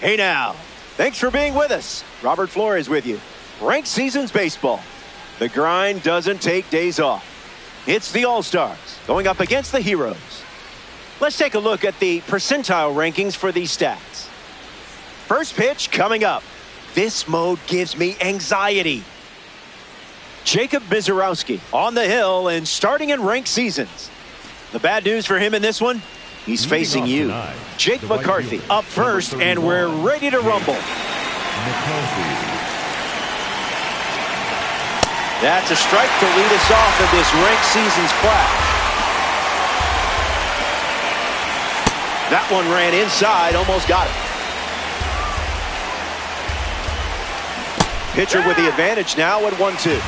Hey now, thanks for being with us. Robert Flores with you. Ranked season's baseball. The grind doesn't take days off. It's the All-Stars going up against the heroes. Let's take a look at the percentile rankings for these stats. First pitch coming up. This mode gives me anxiety. Jacob Mizorowski on the hill and starting in ranked seasons. The bad news for him in this one, he's facing you. Jake McCarthy up first, and we're ready to rumble. That's a strike to lead us off in this ranked seasons clash. That one ran inside, almost got it. Pitcher with the advantage now at 1-2.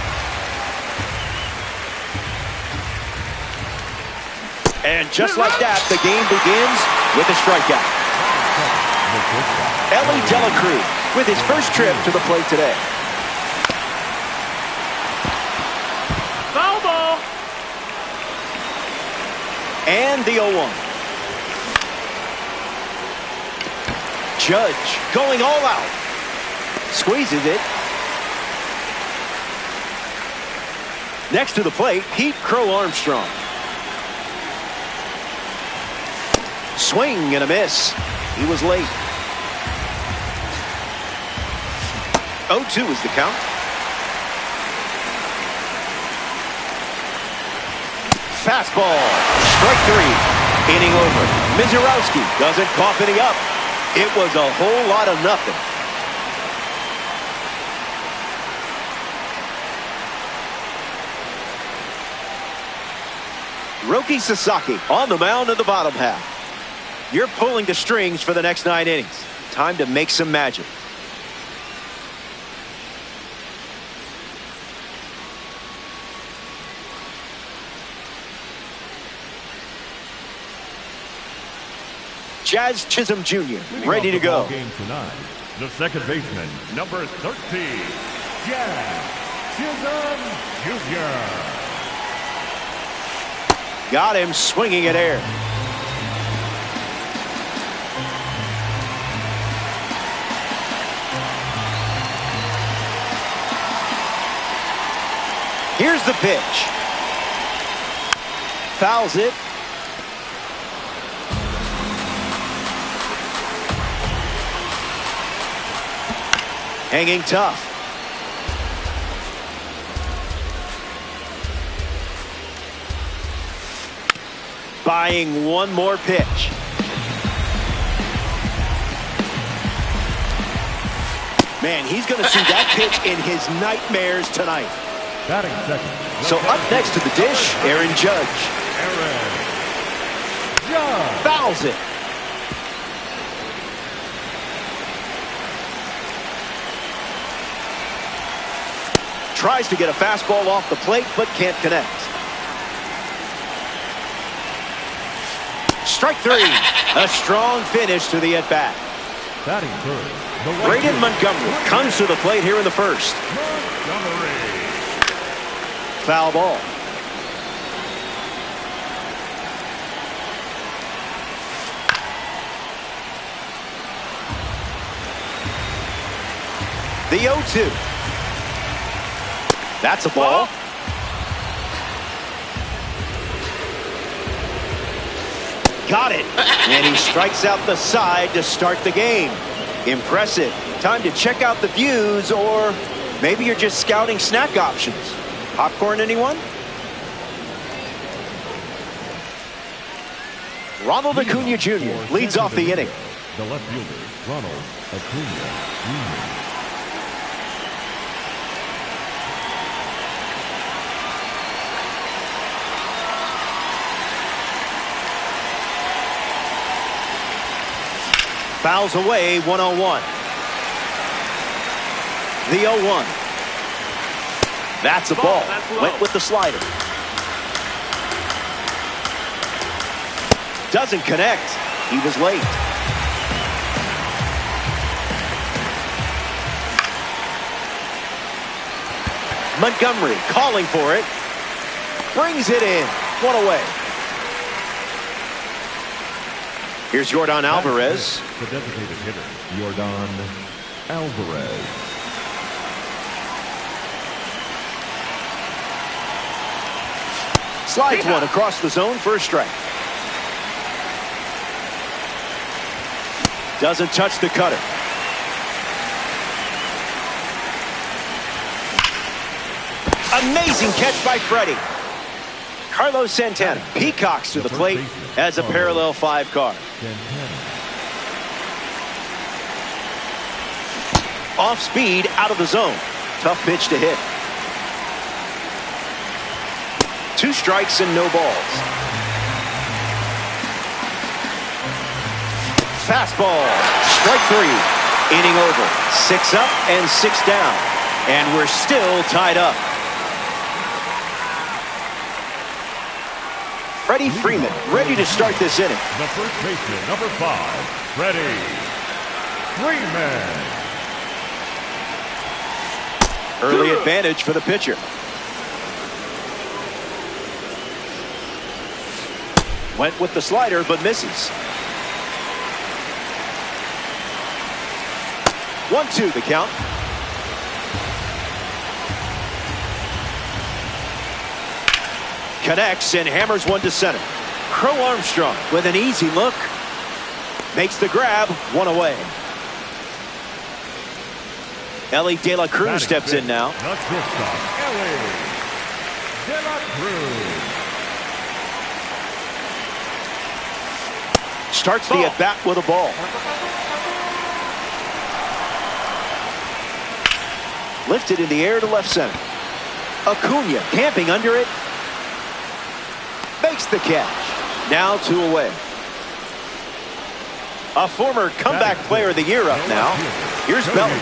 And just like that, the game begins with a strikeout. Ellie Dela Cruz with his first trip to the plate today. Foul ball. And the 0-1. Judge going all out. Squeezes it. Next to the plate, Pete Crow Armstrong. Swing and a miss. He was late. 0-2 is the count. Fastball. Strike three. Inning over. Mizorowski doesn't cough any up. It was a whole lot of nothing. Roki Sasaki on the mound in the bottom half. You're pulling the strings for the next 9 innings. Time to make some magic. Jazz Chisholm Jr. ready to go. Game tonight, the second baseman, number 13, Jazz Chisholm Jr. Got him swinging at air. Here's the pitch. Fouls it. Hanging tough. Buying one more pitch. Man, he's going to see that pitch in his nightmares tonight. Batting second. So up next to the dish, Aaron Judge. Fouls it. Tries to get a fastball off the plate, but can't connect. Strike three. A strong finish to the at-bat. Batting third. Braden Montgomery comes to the plate here in the first. Foul ball. The 0-2. That's a ball. Got it. And he strikes out the side to start the game. Impressive. Time to check out the views, or maybe you're just scouting snack options. Popcorn, anyone? Ronald Acuna Jr. leads off the inning. The left fielder, Ronald Acuna Jr. Fouls away, 1-0-1. The 0-1. That's a ball. Went with the slider. Doesn't connect. He was late. Montgomery calling for it. Brings it in. One away. Here's Yordan Alvarez. The designated hitter, Yordan Alvarez. Slides one across the zone for a strike. Doesn't touch the cutter. Amazing catch by Freddie. Carlos Santana peacocks to the plate as a parallel 5 card. Off speed, out of the zone. Tough pitch to hit. 2 strikes and no balls. Fastball. Strike 3. Inning over. 6 up and 6 down. And we're still tied up. Freddie Freeman ready to start this inning. The first baseman, number 5, Freddie Freeman. Early advantage for the pitcher. Went with the slider but misses. 1-2 the count. Connects and hammers one to center. Crow Armstrong with an easy look. Makes the grab, 1 away. Ellie De La Cruz steps in now. The shortstop, Ellie De La Cruz. Starts the at-bat with a ball. Lifted in the air to left center. Acuna camping under it. Makes the catch. Now 2 away. A former comeback player of the year up now. Here's Bellinger.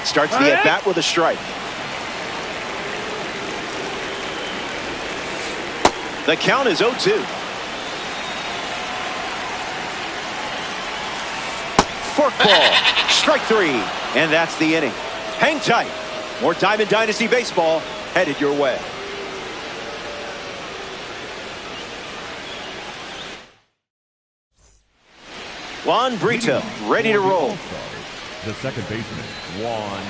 Starts the at-bat with a strike. The count is 0-2. Forkball. Strike 3. And that's the inning. Hang tight. More Diamond Dynasty Baseball headed your way. Juan Brito ready to roll. The second baseman, Juan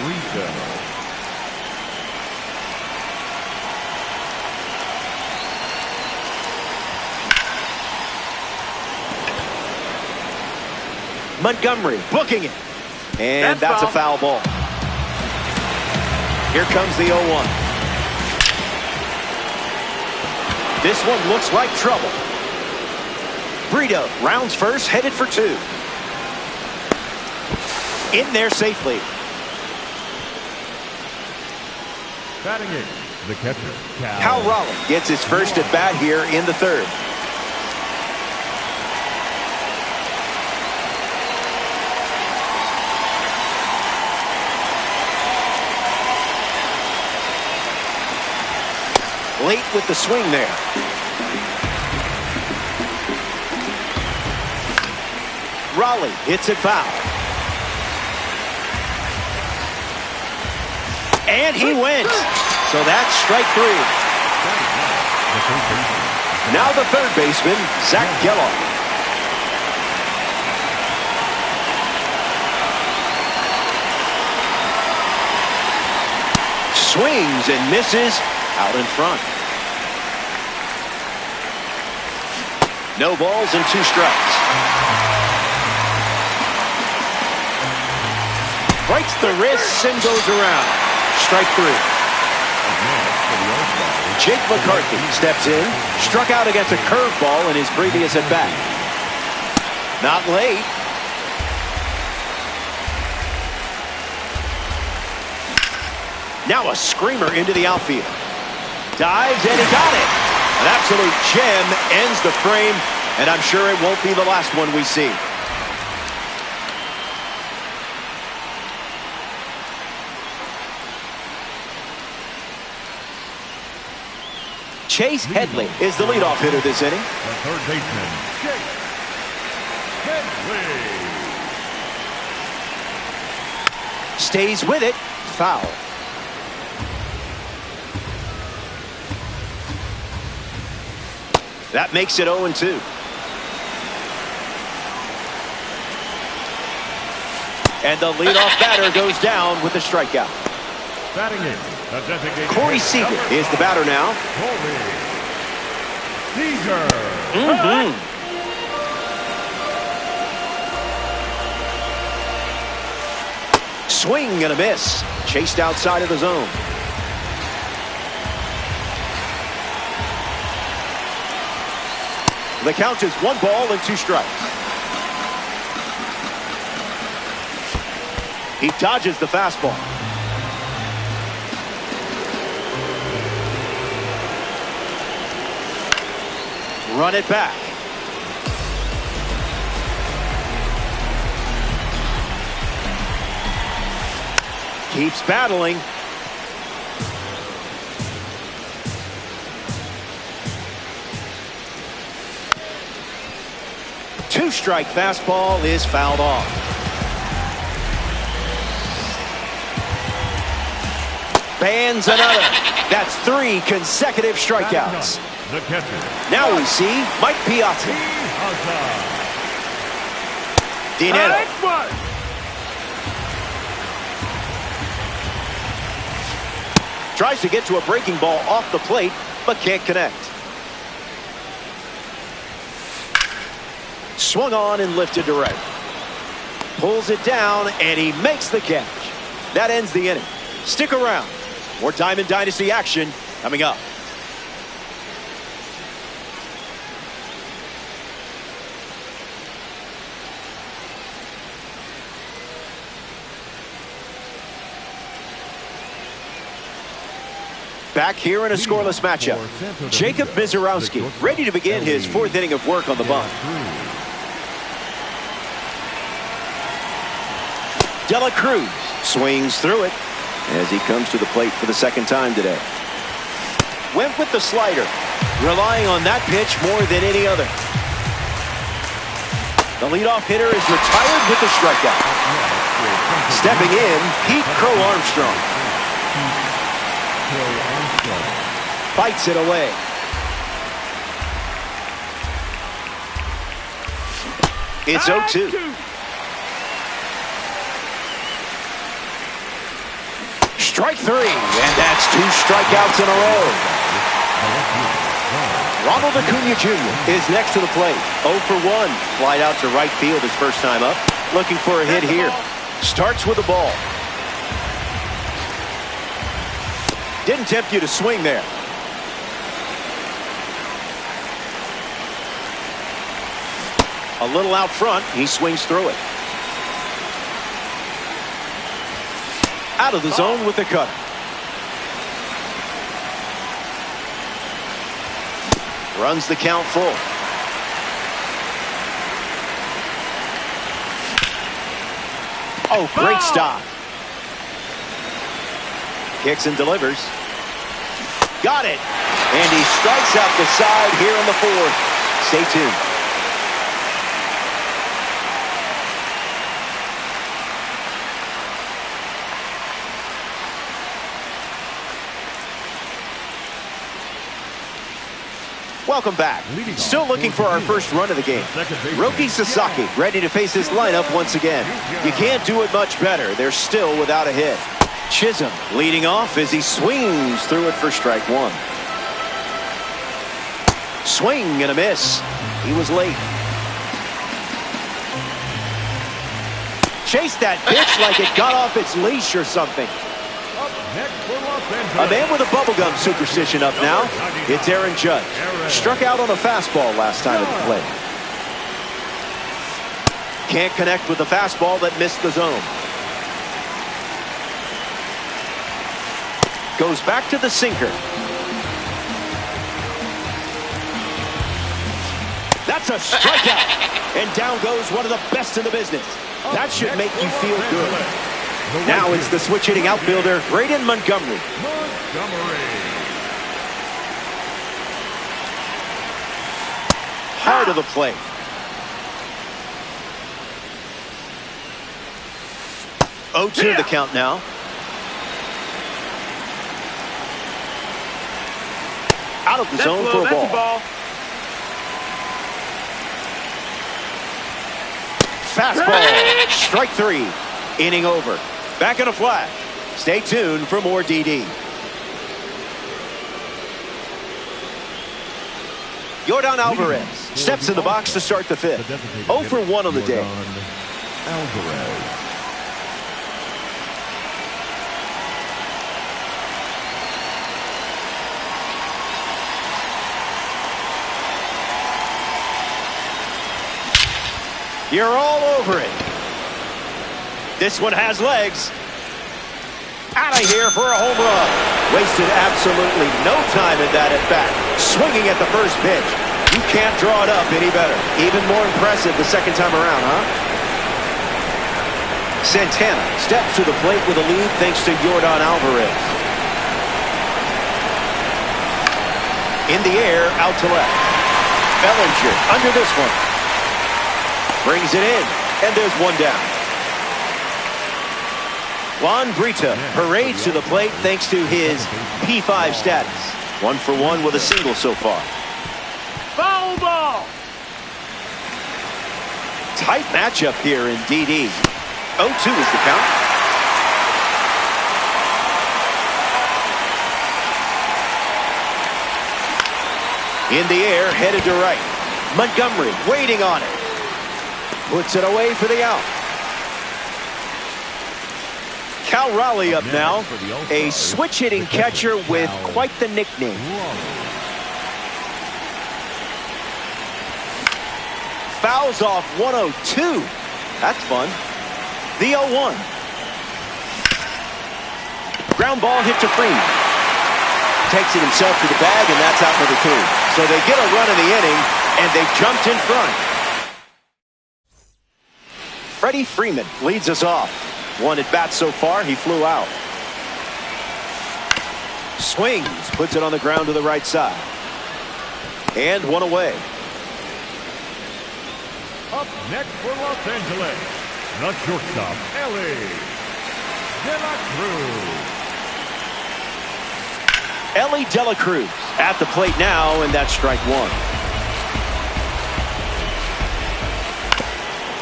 Brito. Montgomery booking it. And that's a foul ball. Here comes the 0-1. This one looks like trouble. Brito rounds first, headed for 2. In there safely. Batting it, the catcher, Cal Raleigh gets his first at bat here in the 3rd. Late with the swing there. Raleigh hits it foul. And he wins. So that's strike 3. Now the 3rd baseman, Zach Geloff. Swings and misses out in front. No balls and 2 strikes. Breaks the wrists and goes around. Strike 3. Jake McCarthy steps in. Struck out against a curveball in his previous at-bat. Not late. Now a screamer into the outfield. Dives and he got it. An absolute gem ends the frame, and I'm sure it won't be the last one we see. Chase Headley is the leadoff hitter this inning. The 3rd baseman, Chase Headley. Stays with it. Foul. That makes it 0-2. And the leadoff batter goes down with a strikeout. Batting in, the designated Corey Seager is the batter now. Seager. Swing and a miss. Chased outside of the zone. The count is 1 ball and 2 strikes. He dodges the fastball. Run it back. Keeps battling. Two-strike fastball is fouled off. Bands another. That's 3 consecutive strikeouts. The catcher. Now we see Mike Piazza. Dinero. Tries to get to a breaking ball off the plate, but can't connect. Swung on and lifted to right. Pulls it down, and he makes the catch. That ends the inning. Stick around. More Diamond Dynasty action coming up. Back here in a scoreless matchup. Jacob Mizorowski ready to begin his 4th inning of work on the bunt. De La Cruz swings through it as he comes to the plate for the 2nd time today. Went with the slider, relying on that pitch more than any other. The leadoff hitter is retired with the strikeout. Stepping in, Pete Crow Armstrong. Bites it away. It's 0-2. Strike 3, and that's 2 strikeouts in a row. Ronald Acuna Jr. is next to the plate. 0 for 1. Flied out to right field his first time up. Looking for a hit here. Starts with a ball. Didn't tempt you to swing there. A little out front, he swings through it. Out of the zone with the cutter. Runs the count full. Oh, great stop. Kicks and delivers. Got it. And he strikes out the side here in the 4th. Stay tuned. Welcome back. Still looking for our first run of the game. Roki Sasaki ready to face his lineup once again. You can't do it much better. They're still without a hit. Chisholm leading off as he swings through it for strike 1. Swing and a miss. He was late. Chased that pitch like it got off its leash or something. A man with a bubblegum superstition up now. It's Aaron Judge. Struck out on a fastball last time at the plate. Can't connect with the fastball that missed the zone. Goes back to the sinker. That's a strikeout. And down goes one of the best in the business. That should make you feel good. Now it's the switch-hitting outfielder, Braden Montgomery. Hard of the plate. Oh, 2 the count now. Out of the zone for a ball. fastball. Strike three. Inning over. Back in a flash. Stay tuned for more DD. Yordan Alvarez steps in the box to start the fifth. 0 for 1 on the day. Alvarez. You're all over it. This one has legs. Out of here for a home run. Wasted absolutely no time in that at bat. Swinging at the first pitch. You can't draw it up any better. Even more impressive the second time around, huh? Santana steps to the plate with a lead thanks to Yordan Alvarez. In the air, out to left. Bellinger under this one. Brings it in, and there's one down. Juan Brito parades to the plate thanks to his P5 status. 1 for 1 with a single so far. Foul ball. Tight matchup here in DD. 0-2 is the count. In the air, headed to right. Montgomery waiting on it. Puts it away for the out. Cal Raleigh up now, a switch-hitting catcher with quite the nickname. Fouls off 102. That's fun. The 0-1. Ground ball hit to Freeman. Takes it himself to the bag, and that's out number 2. So they get a run in the inning, and they jumped in front. Freddie Freeman leads us off. 1 at bat so far. He flew out. Swings. Puts it on the ground to the right side. And 1 away. Up next for Los Angeles, the shortstop, Ellie De La Cruz. Ellie De La Cruz at the plate now, and that's strike 1.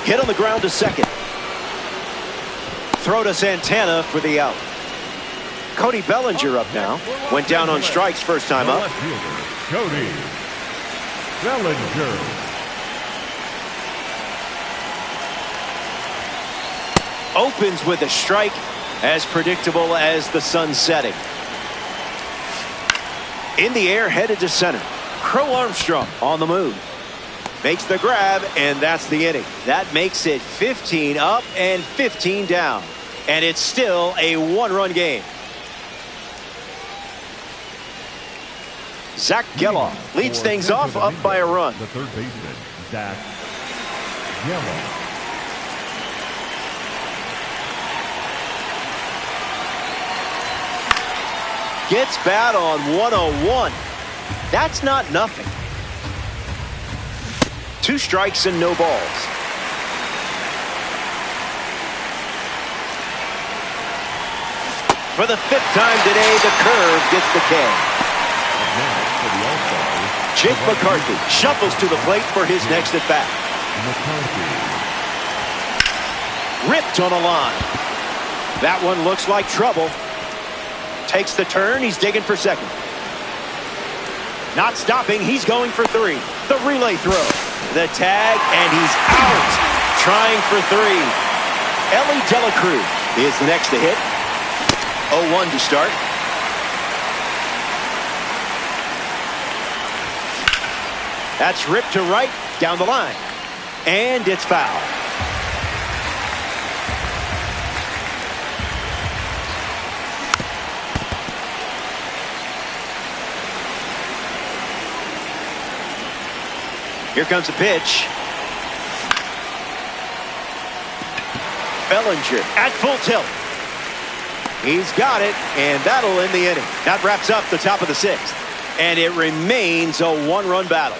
Hit on the ground to second. Throw to Santana for the out. Cody Bellinger up now. Went down on strikes first time up. Cody Bellinger. Opens with a strike, as predictable as the sun setting. In the air, headed to center. Crow Armstrong on the move. Makes the grab, and that's the inning. That makes it 15 up and 15 down. And it's still a 1-run game. Zach Geloff leads things off up by a run. The third baseman, Zach Geloff. Gets bat on 101. That's not nothing. 2 strikes and no balls. For the 5th time today, the curve gets the K. Jake McCarthy shuffles to the plate for his next at bat. Ripped on a line. That one looks like trouble. Takes the turn. He's digging for second. Not stopping. He's going for 3. The relay throw. The tag, and he's out. Trying for 3. Ellie De La Cruz is the next to hit. 0-1 to start. That's ripped to right, down the line. And it's foul. Here comes a pitch. Bellinger at full tilt. He's got it, and that'll end the inning. That wraps up the top of the 6th. And it remains a 1-run battle.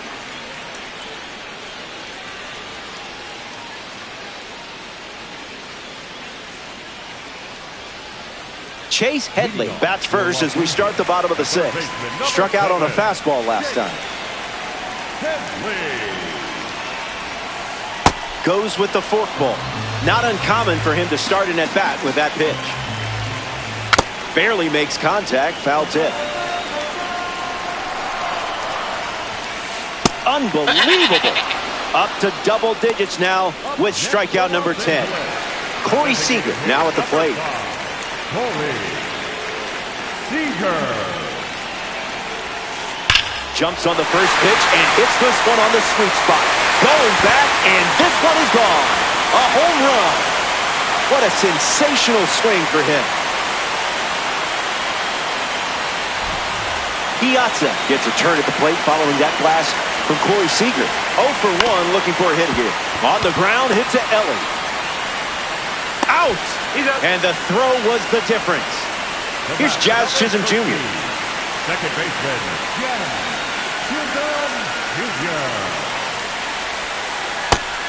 Chase Headley bats first as we start the bottom of the 6th. Struck out on a fastball last time. Goes with the forkball. Not uncommon for him to start an at-bat with that pitch. Barely makes contact, foul tip. Unbelievable. Up to double digits now with strikeout number 10. Corey Seager now at the plate. Corey Seager. Jumps on the first pitch and hits this one on the sweet spot. Going back, and this one is gone. A home run. What a sensational swing for him. Piazza gets a turn at the plate following that blast from Corey Seager. 0 for 1 looking for a hit here. On the ground, hit to Ellie. Out! And the throw was the difference. Here's Jazz Chisholm Jr. Second baseman, Jazz Chisholm Jr.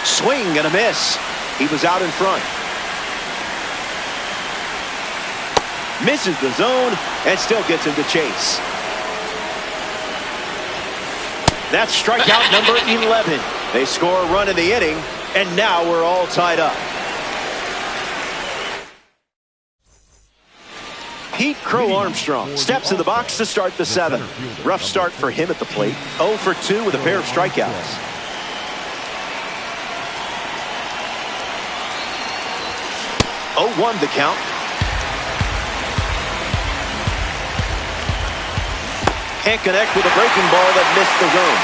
Swing and a miss. He was out in front. Misses the zone and still gets him to chase. That's strikeout number 11. They score a run in the inning, and now we're all tied up. Pete Crow Armstrong steps in the box to start the 7th. Rough start for him at the plate. 0 for 2 with a pair of strikeouts. Oh, 1 the count. Can't connect with a breaking ball that missed the zone.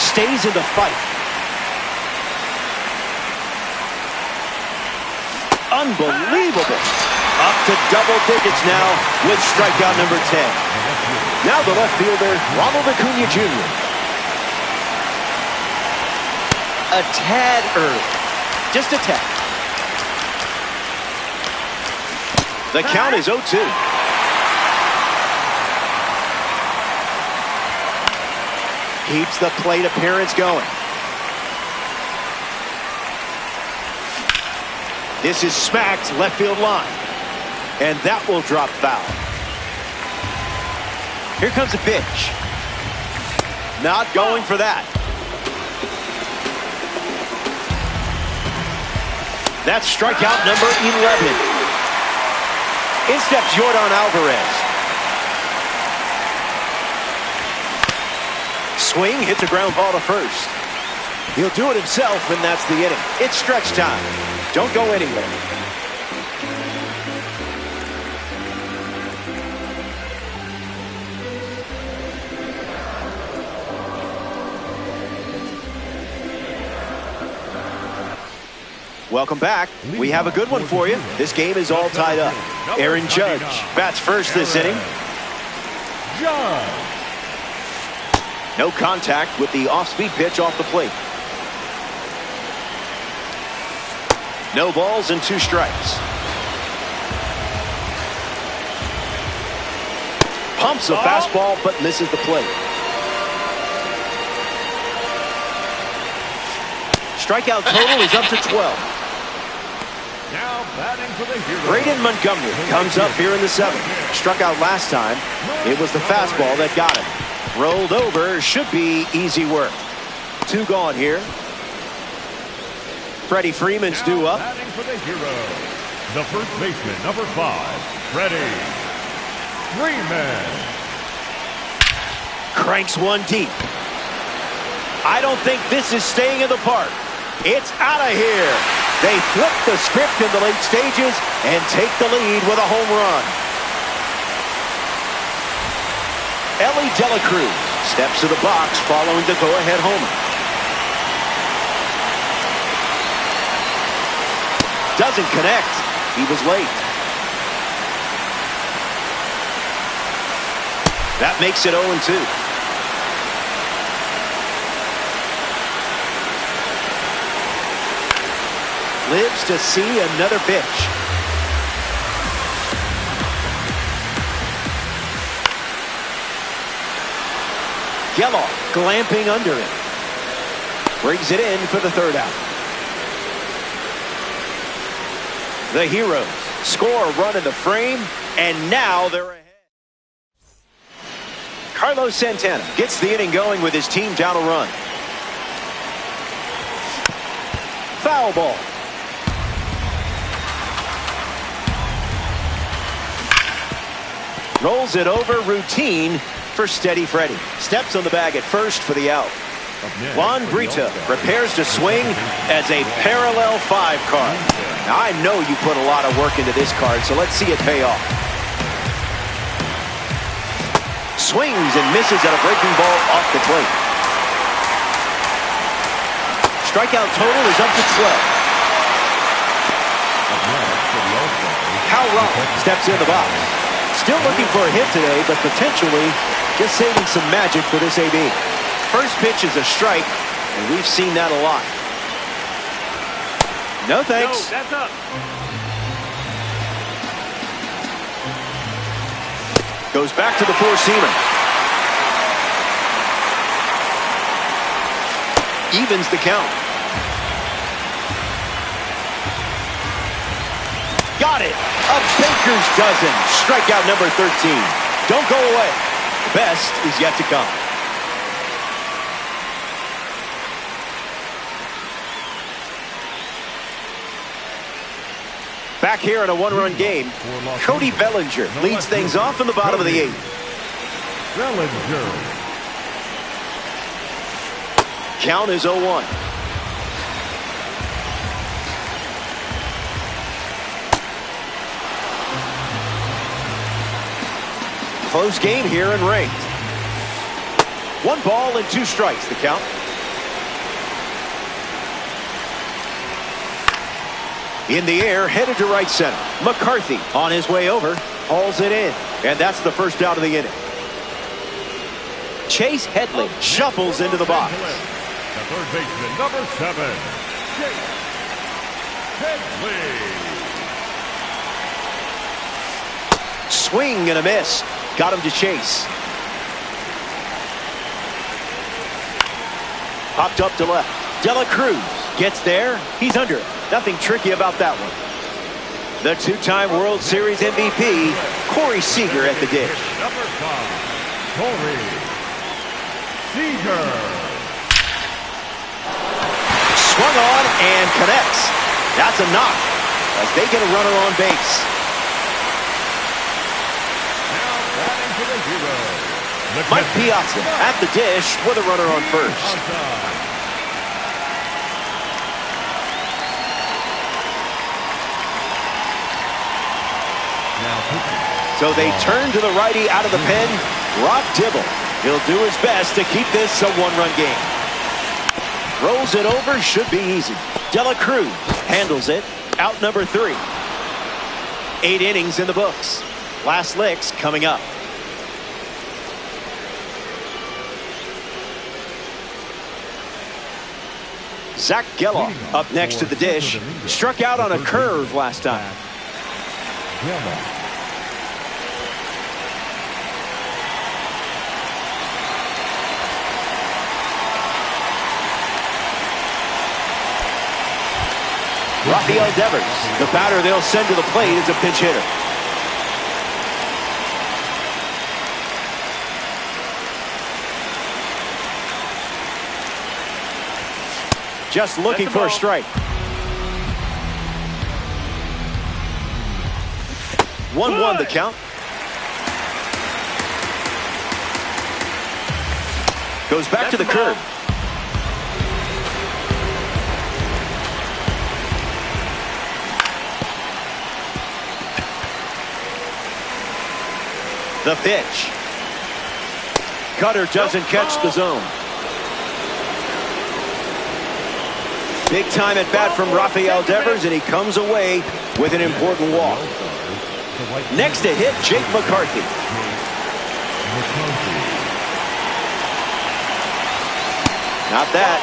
Stays in the fight. Unbelievable. Up to double digits now with strikeout number 10. Now the left fielder, Ronald Acuna Jr. A tad early. Just a tad. The count is 0-2. Keeps the plate appearance going. This is smacked left field line. And that will drop foul. Here comes a pitch. Not going for that. That's strikeout number 11. In steps Yordan Alvarez. Swing, hits a ground ball to first. He'll do it himself, and that's the inning. It's stretch time. Don't go anywhere. Welcome back. We have a good one for you. This game is all tied up. Aaron Judge bats first this inning. No contact with the off-speed pitch off the plate. No balls and 2 strikes. Pumps a fastball but misses the plate. Strikeout total is up to 12. Now batting for the hero. Braden Montgomery comes up here in the 7th. Struck out last time. It was the fastball that got him. Rolled over. Should be easy work. 2 gone here. Freddie Freeman's due up. Batting for the hero. The first baseman, number 5, Freddie Freeman. Cranks one deep. I don't think this is staying in the park. It's out of here. They flip the script in the late stages and take the lead with a home run. Ellie De La Cruz steps to the box following the go-ahead homer. Doesn't connect. He was late. That makes it 0-2. Lives to see another pitch. Geloff glamping under it. Brings it in for the 3rd out. The Heroes score a run in the frame, and now they're ahead. Carlos Santana gets the inning going with his team down a run. Foul ball. Rolls it over, routine for Steady Freddy. Steps on the bag at first for the out. Juan Brito prepares to swing as a parallel 5 card. Now, I know you put a lot of work into this card, so let's see it pay off. Swings and misses at a breaking ball off the plate. Strikeout total is up to 12. Cal Rollins steps in the box. Still looking for a hit today, but potentially just saving some magic for this AB. First pitch is a strike, and we've seen that a lot. No thanks. No, that's up. Goes back to the four-seamer. Evens the count. Got it. A baker's dozen. Strikeout number 13. Don't go away. The best is yet to come. Back here in a one-run game, Cody Bellinger leads things off in the bottom of the 8th. Bellinger. Count is 0-1. Close game here and ranked. 1 ball and 2 strikes, the count. In the air, headed to right center. McCarthy on his way over, hauls it in. And that's the first out of the inning. Chase Headley shuffles into the box. The third baseman, number 7, Chase Headley. Swing and a miss. Got him to Chase. Popped up to left. De La Cruz gets there. He's under it. Nothing tricky about that one. The 2-time World Series MVP, Corey Seager at the dish. Number 5, Corey Seager. Swung on and connects. That's a knock as they get a runner on base. Now batting to the hero. Mike Piazza at the dish with a runner on first. So they turn to the righty out of the pen, Rob Dibble. He'll do his best to keep this a 1-run game. Rolls it over, should be easy. De La Cruz handles it, out number 3. 8 innings in the books. Last licks coming up. Zach Geloff up next to the dish. Struck out on a curve last time. Rafael Devers, the batter they'll send to the plate, is a pinch hitter. Just looking for a strike. 1-1 the count. Goes back to the curb. The pitch. Cutter doesn't catch the zone. Big time at bat from Rafael Devers, and he comes away with an important walk. Next to hit, Jake McCarthy. Not that.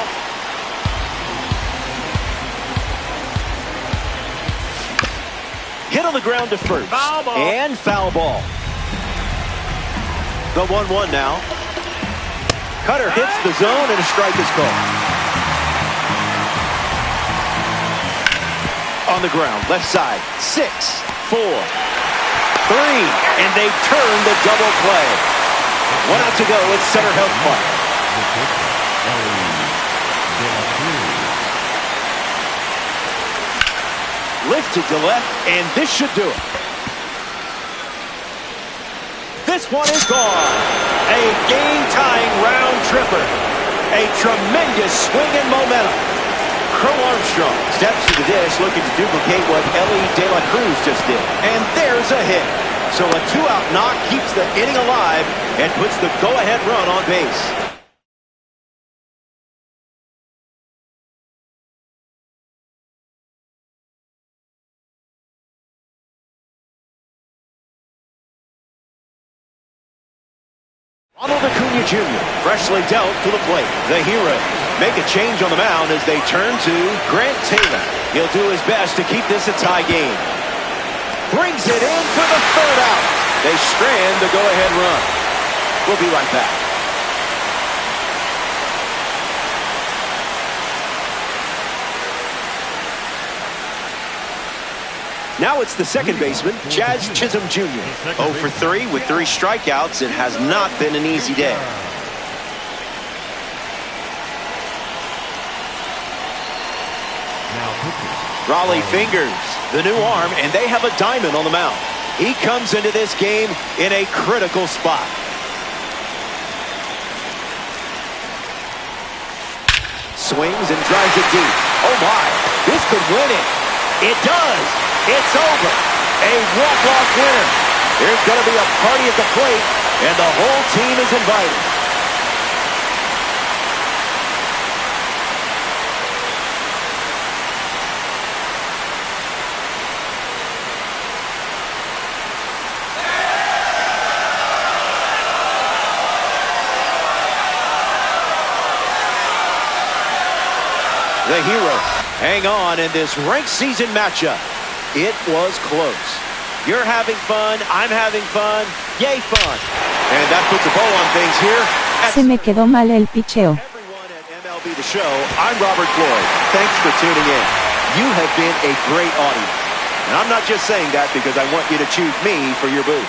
Hit on the ground to first. Foul ball. And foul ball. The 1-1 now. Cutter hits the zone and a strike is called. On the ground, left side. 6, 4, 3, and they turn the double play. One out to go at Center Health Park. Lifted to left, and this should do it. This one is gone. A game-tying round tripper. A tremendous swing and momentum. Crow Armstrong steps to the dish looking to duplicate what Ellie De La Cruz just did. And there's a hit. So a two-out knock keeps the inning alive and puts the go-ahead run on base. Ronald Acuna Jr. freshly dealt to the plate. The hero make a change on the mound as they turn to Grant Taylor. He'll do his best to keep this a tie game. Brings it in for the third out. They strand the go-ahead run. We'll be right back. Now it's the second baseman, Jazz Chisholm Jr. 0 for 3 with 3 strikeouts. It has not been an easy day. Raleigh fingers the new arm, and they have a diamond on the mound. He comes into this game in a critical spot. Swings and drives it deep. Oh my, this could win it. It does. It's over. A walk-off winner. There's going to be a party at the plate, and the whole team is invited. The hero hang on in this ranked season matchup. It was close. You're having fun. I'm having fun. Yay, fun. And that puts a bow on things here. Se me quedó mal el picheo. Everyone at MLB The Show, I'm Robert Floyd. Thanks for tuning in. You have been a great audience. And I'm not just saying that because I want you to choose me for your booth.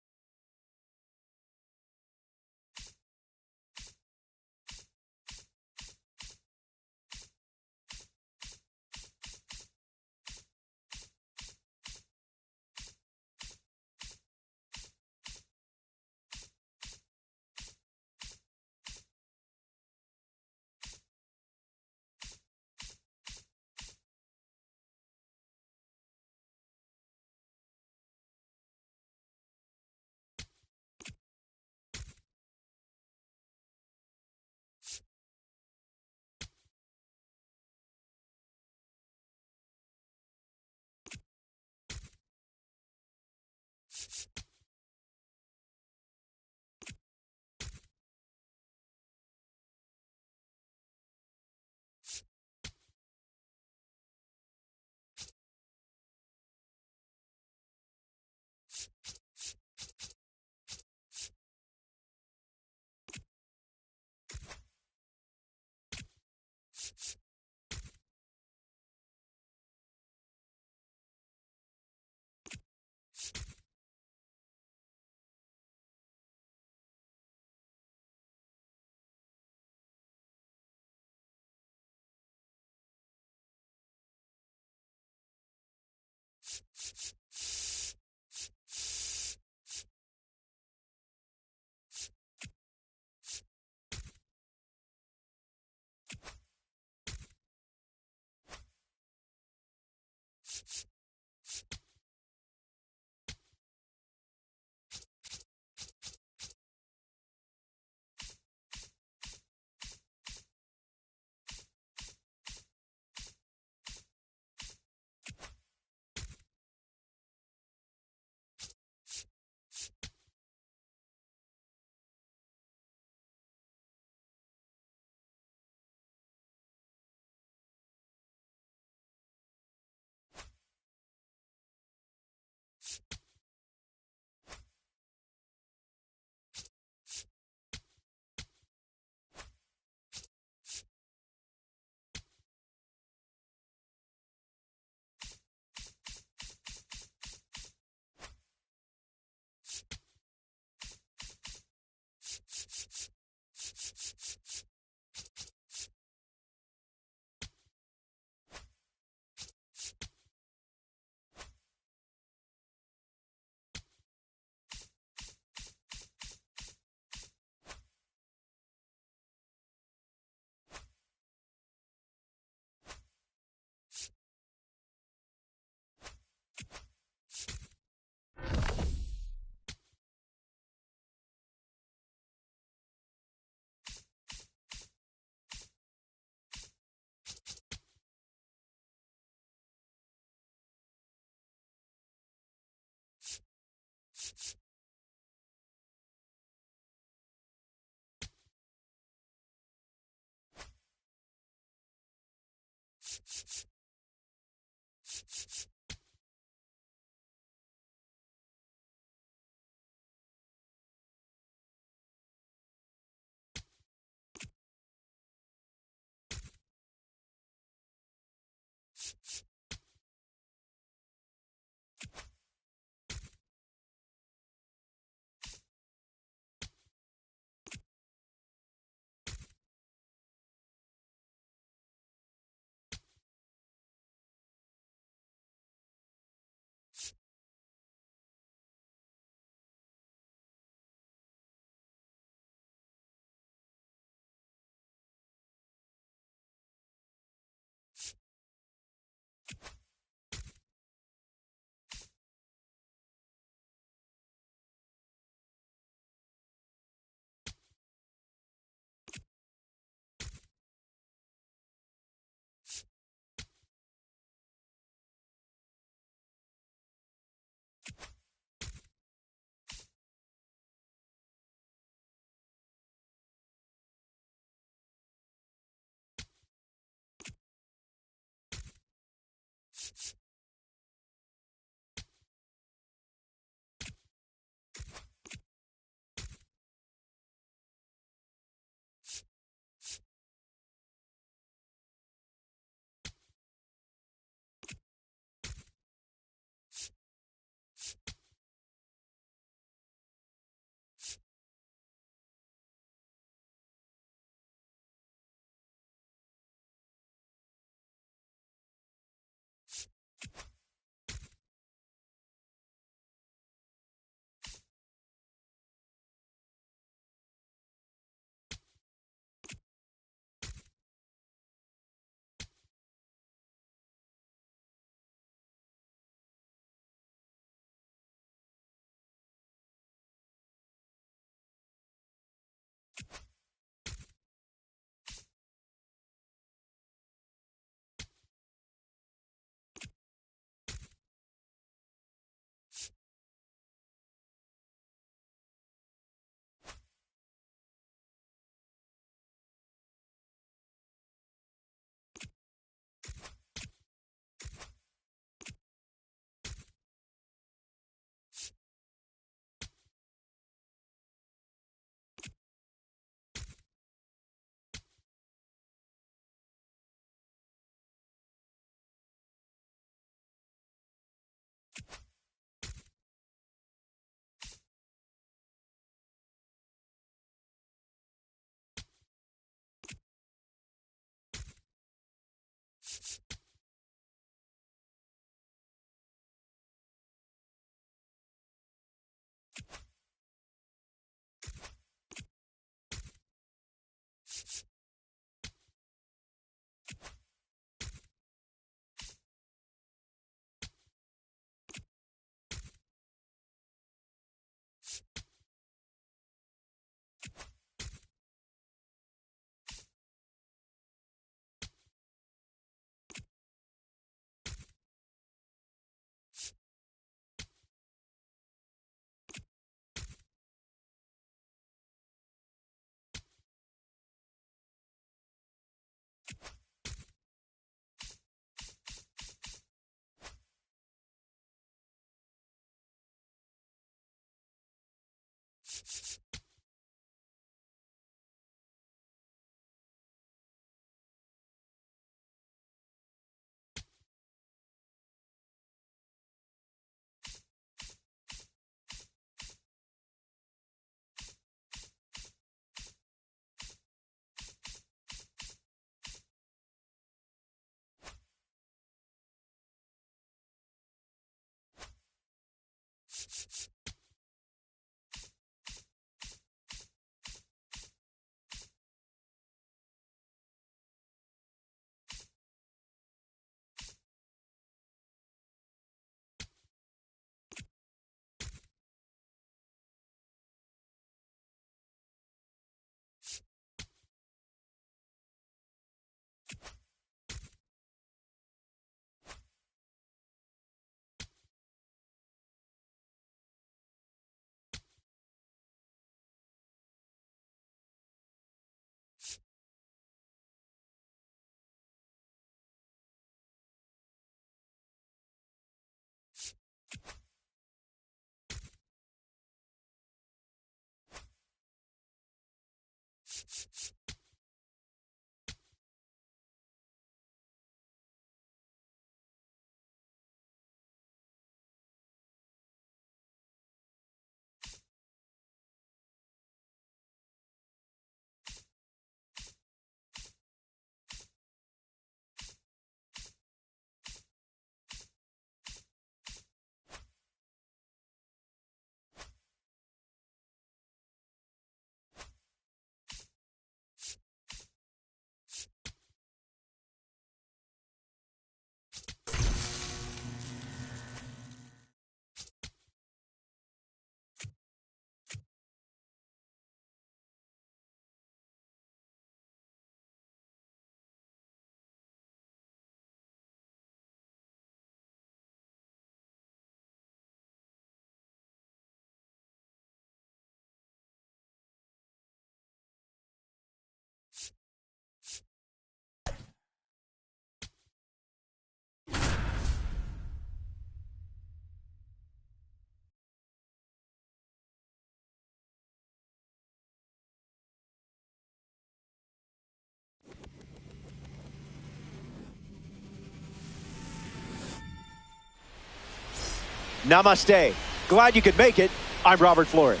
Namaste. Glad you could make it. I'm Robert Flores.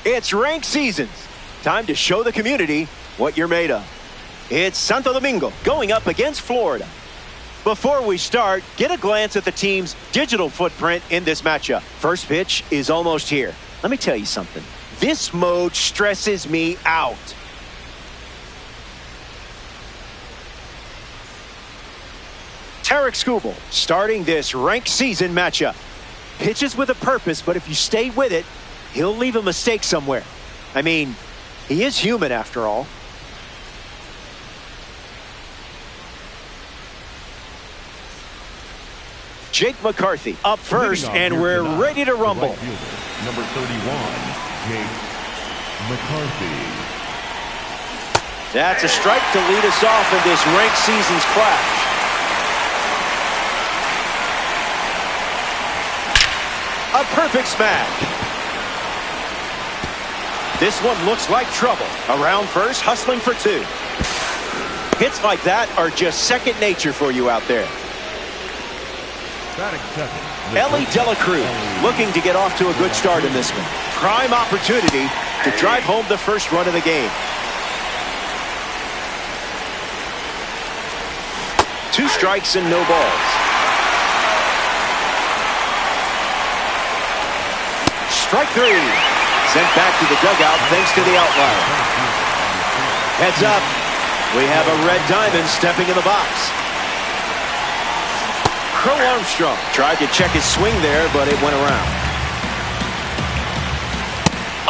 It's ranked seasons. Time to show the community what you're made of. It's Santo Domingo going up against Florida. Before we start, get a glance at the team's digital footprint in this matchup. First pitch is almost here. Let me tell you something. This mode stresses me out. Tarek Skubal starting this ranked season matchup. Pitches with a purpose, but if you stay with it, he'll leave a mistake somewhere. I mean, he is human after all. Jake McCarthy up first, and we're ready to rumble. Number 31, Jake McCarthy. That's a strike to lead us off in this ranked season's clash. A perfect smack. This one looks like trouble. Around first, hustling for two. Hits like that are just second nature for you out there. Ellie Dela Cruz looking to get off to a good start in this one. Prime opportunity to drive home the first run of the game. Two strikes and no balls. Strike three. Sent back to the dugout thanks to the outlier. Heads up. We have a red diamond stepping in the box. Crow Armstrong tried to check his swing there, but it went around.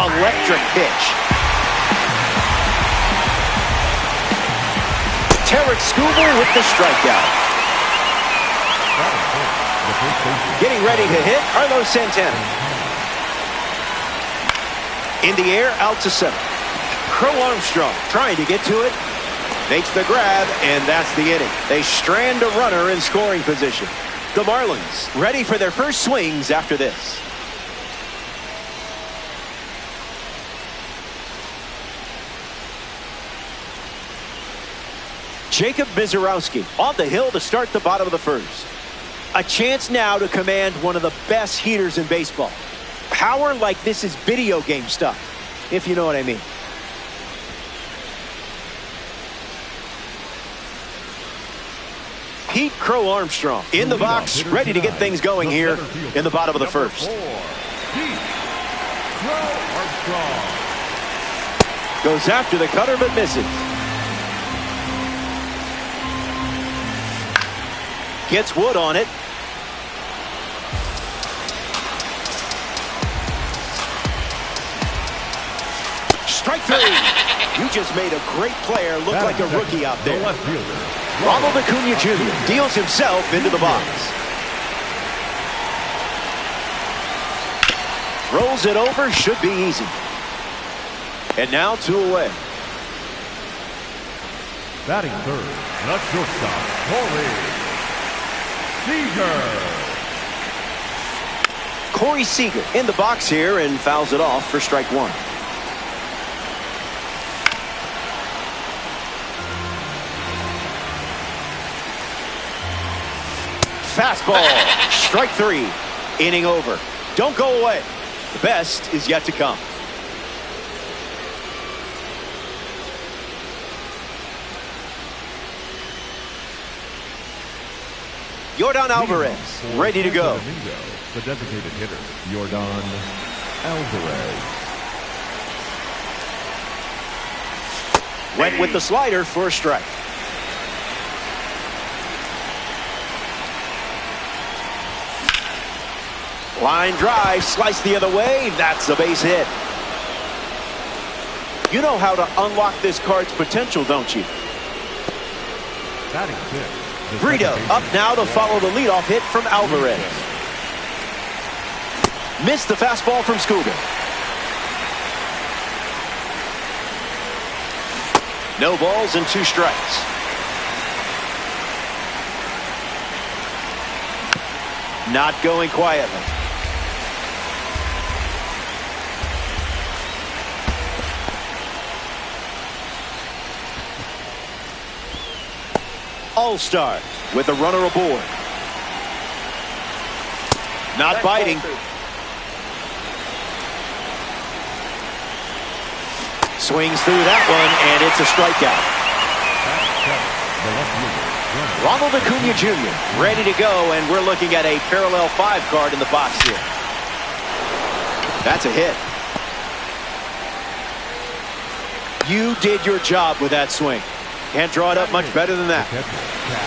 Electric pitch. Tarek Skubal with the strikeout. Getting ready to hit, Carlos Santana. In the air, out to center. Crow Armstrong trying to get to it. Makes the grab, and that's the inning. They strand a runner in scoring position. The Marlins ready for their first swings after this. Jacob Mizorowski on the hill to start the bottom of the first. A chance now to command one of the best heaters in baseball. Power like this is video game stuff, if you know what I mean. Pete Crow Armstrong in the box, ready to get things going here in the bottom of the first. Goes after the cutter but misses. Gets wood on it. Strike three. You just made a great player look like a rookie out there. Ronald Acuna Jr. deals himself into the box. Rolls it over, should be easy. And now 2 away. Batting third, not shortstop, Corey Seager in the box here and fouls it off for strike one. Fastball. Strike three. Inning over. Don't go away. The best is yet to come. Yordan Alvarez, ready to go. The designated hitter, Yordan Alvarez. Went with the slider for a strike. Line drive, slice the other way. That's a base hit. You know how to unlock this card's potential, don't you? Batting fifth. Brito up now to follow the leadoff hit from Alvarez. Missed the fastball from Scooter. No balls and 2 strikes. Not going quietly. All-Stars with a runner aboard. Not biting. Swings through that one, and it's a strikeout. Ronald Acuna Jr. ready to go, and we're looking at a parallel 5 card in the box here. That's a hit. You did your job with that swing. Can't draw it up much better than that.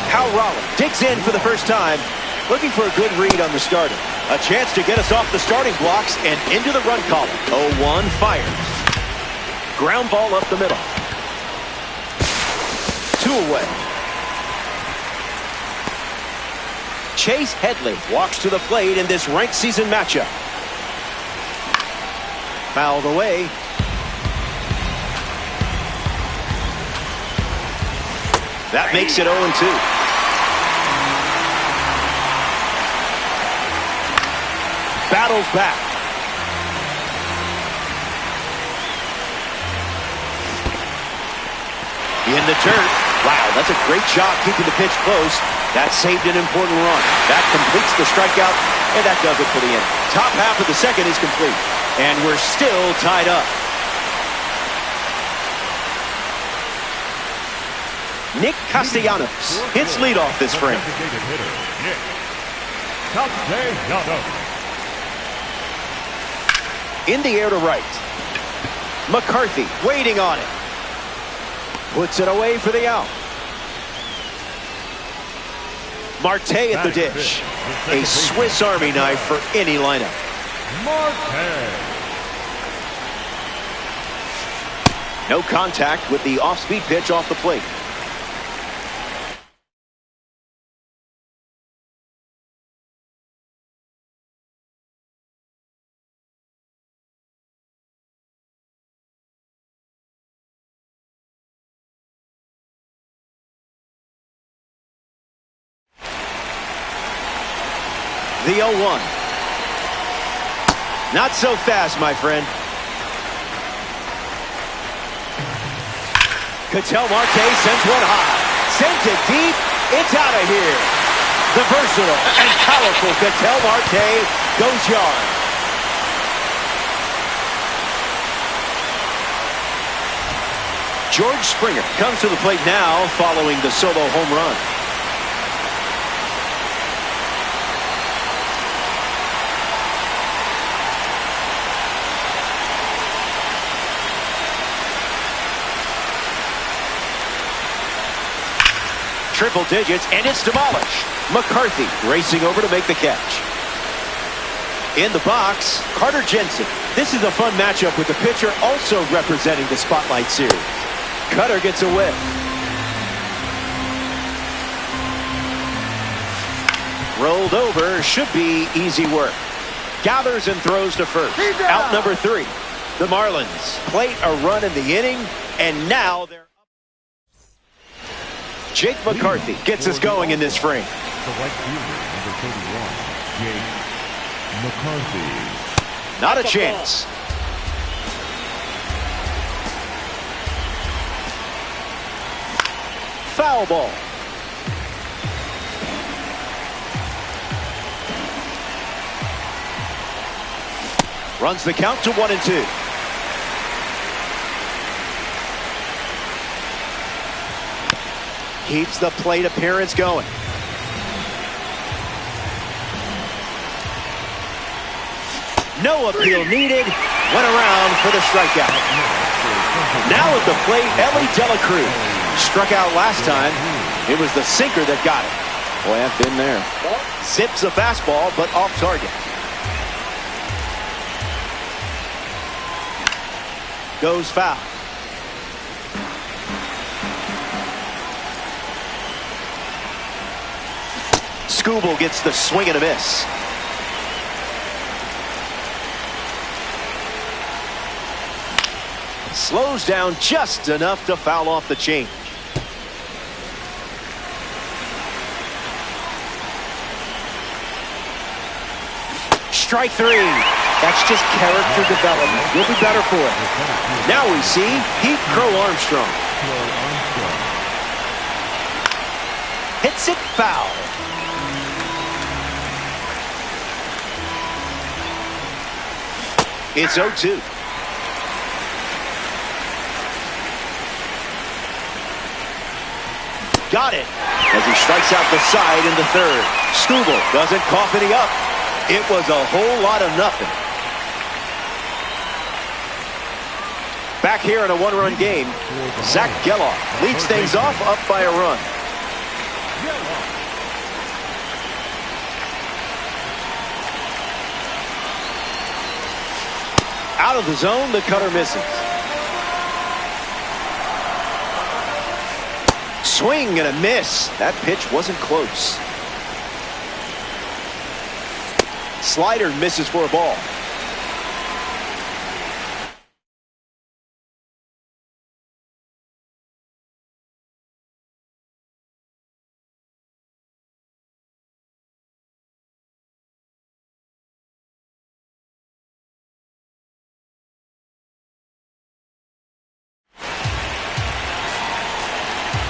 Hal Rollins digs in for the first time, looking for a good read on the starter. A chance to get us off the starting blocks and into the run column. 0-1 fires. Ground ball up the middle. 2 away. Chase Headley walks to the plate in this ranked season matchup. Fouled away. That makes it 0-2. Battles back. In the dirt. Wow, that's a great job keeping the pitch close. That saved an important run. That completes the strikeout, and that does it for the inning. Top half of the second is complete, and we're still tied up. Nick Castellanos hits leadoff this frame. Nick Castellanos. In the air to right. McCarthy waiting on it. Puts it away for the out. Marte at the dish. A Swiss Army knife for any lineup. Marte. No contact with the off-speed pitch off the plate. The 0-1. Not so fast, my friend. Ketel Marte sends one high. Sends it deep. It's out of here. The versatile and powerful Ketel Marte goes yard. George Springer comes to the plate now following the solo home run. Triple digits, and it's demolished. McCarthy racing over to make the catch. In the box, Carter Jensen. This is a fun matchup with the pitcher also representing the Spotlight Series. Cutter gets a whiff. Rolled over, should be easy work. Gathers and throws to first. Out number 3. The Marlins plate a run in the inning, and now they're Jake McCarthy gets us going in this frame. The right fielder, number 31, Jake McCarthy. Not a chance. Foul ball. Runs the count to 1-2. Keeps the plate appearance going. No appeal needed. Went around for the strikeout. Now at the plate, Ellie De La Cruz. Struck out last time. It was the sinker that got it. Boy, I've been there. Zips a fastball, but off target. Goes foul. Scooble gets the swing and a miss. Slows down just enough to foul off the change. Strike three. That's just character development. You'll be better for it. Now we see Pete Crow Armstrong. Hits it foul. It's 0-2. Got it as he strikes out the side in the third. Scooble doesn't cough any up. It was a whole lot of nothing. Back here in a one-run game, Zach Geloff leads things off up by a run. Out of the zone, the cutter misses. Swing and a miss. That pitch wasn't close. Slider misses for a ball.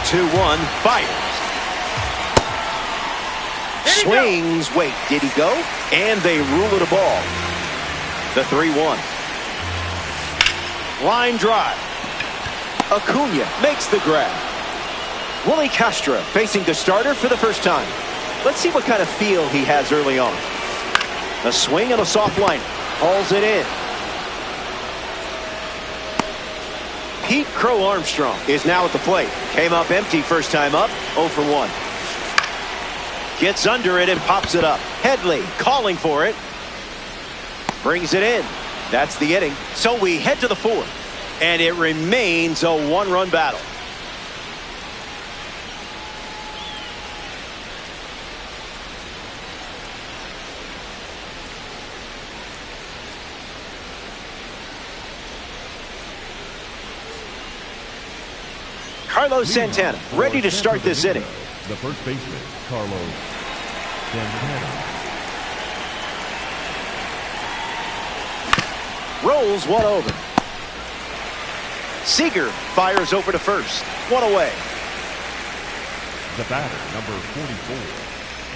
Two-one, fires. Swings, wait, did he go? And they rule it a ball. The 3-1. Line drive. Acuna makes the grab. Willie Castro facing the starter for the first time. Let's see what kind of feel he has early on. A swing and a soft liner. Hauls it in. Pete Crow Armstrong is now at the plate. Came up empty first time up, 0 for 1. Gets under it and pops it up. Headley calling for it. Brings it in. That's the inning. So we head to the fourth. And it remains a one-run battle. Carlos Santana ready to start this inning. The first baseman, Carlos Santana. Rolls one over. Seager fires over to first. One away. The batter, number 44,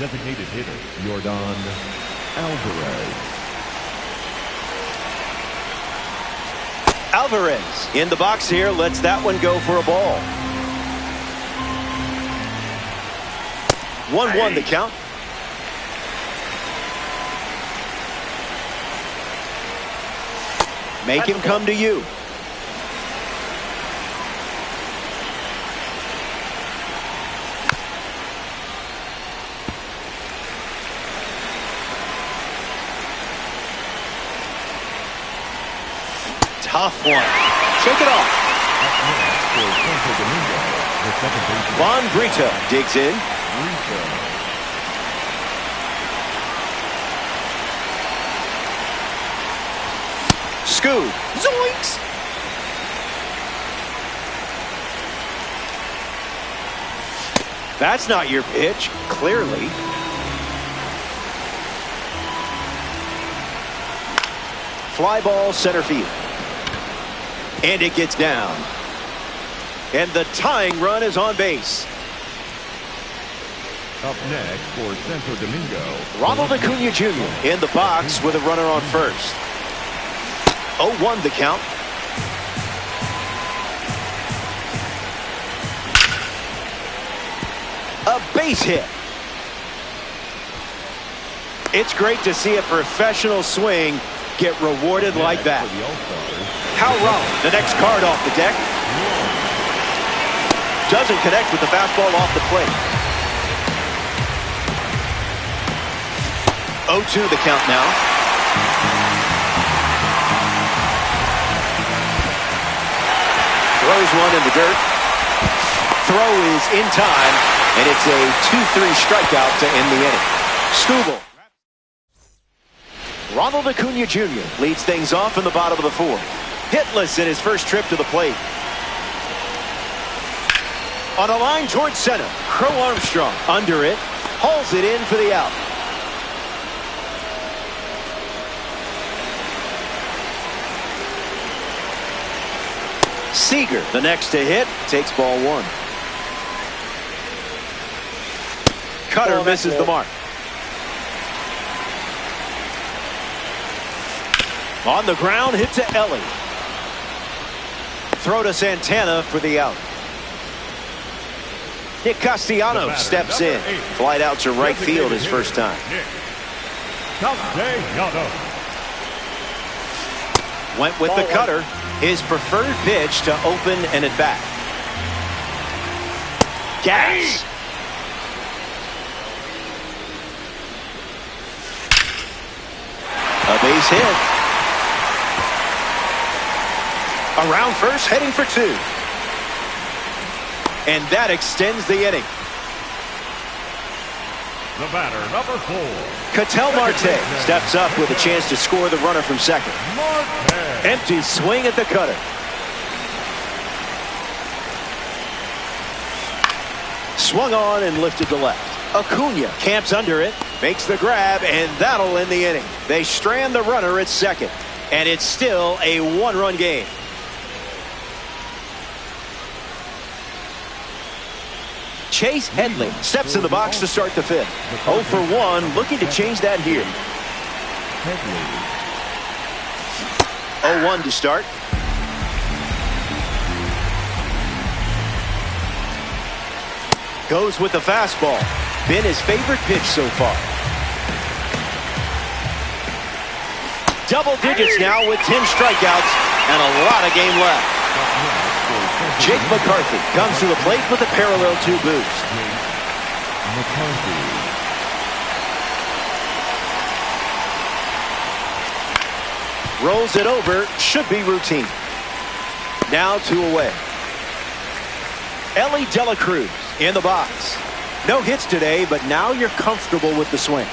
designated hitter, Yordan Alvarez. Alvarez in the box here, lets that one go for a ball. 1-1 the count. Make him come to you. Tough one. Shake it off. Juan Brito digs in. Scoob. Zoinks! That's not your pitch, clearly. Fly ball center field. And it gets down. And the tying run is on base. Up next for Santo Domingo, Ronald Acuna Jr. in the box with a runner on first. 0-1 the count. A base hit. It's great to see a professional swing get rewarded like that. How wrong. The next card off the deck. Doesn't connect with the fastball off the plate. 0-2 the count now. Throws one in the dirt. Throw is in time, and it's a 2-3 strikeout to end the inning. Skubal. Ronald Acuna Jr. leads things off in the bottom of the fourth. Hitless in his first trip to the plate. On a line towards center, Crow Armstrong under it, hauls it in for the out. Seager, the next to hit, takes ball one. Cutter misses the mark. On the ground, hit to Ellie. Throw to Santana for the out. Nick Castellanos steps in. Flight out to right field his first time. Went with the cutter. His preferred pitch to open an at-bat. Gas. A base hit. Around first, heading for two. And that extends the inning. The batter, number 4. Ketel Marte steps up with a chance to score the runner from second. Empty swing at the cutter. Swung on and lifted to left. Acuna camps under it, makes the grab, and that'll end the inning. They strand the runner at second, and it's still a one-run game. Chase Headley steps in the box to start the fifth. 0 for 1, looking to change that here. 0-1 to start. Goes with the fastball. Been his favorite pitch so far. Double digits now with 10 strikeouts and a lot of game left. Jake McCarthy comes to the plate with a parallel 2 boost. Rolls it over, should be routine. Now 2 away. Ellie De La Cruz in the box. No hits today, but now you're comfortable with the swing.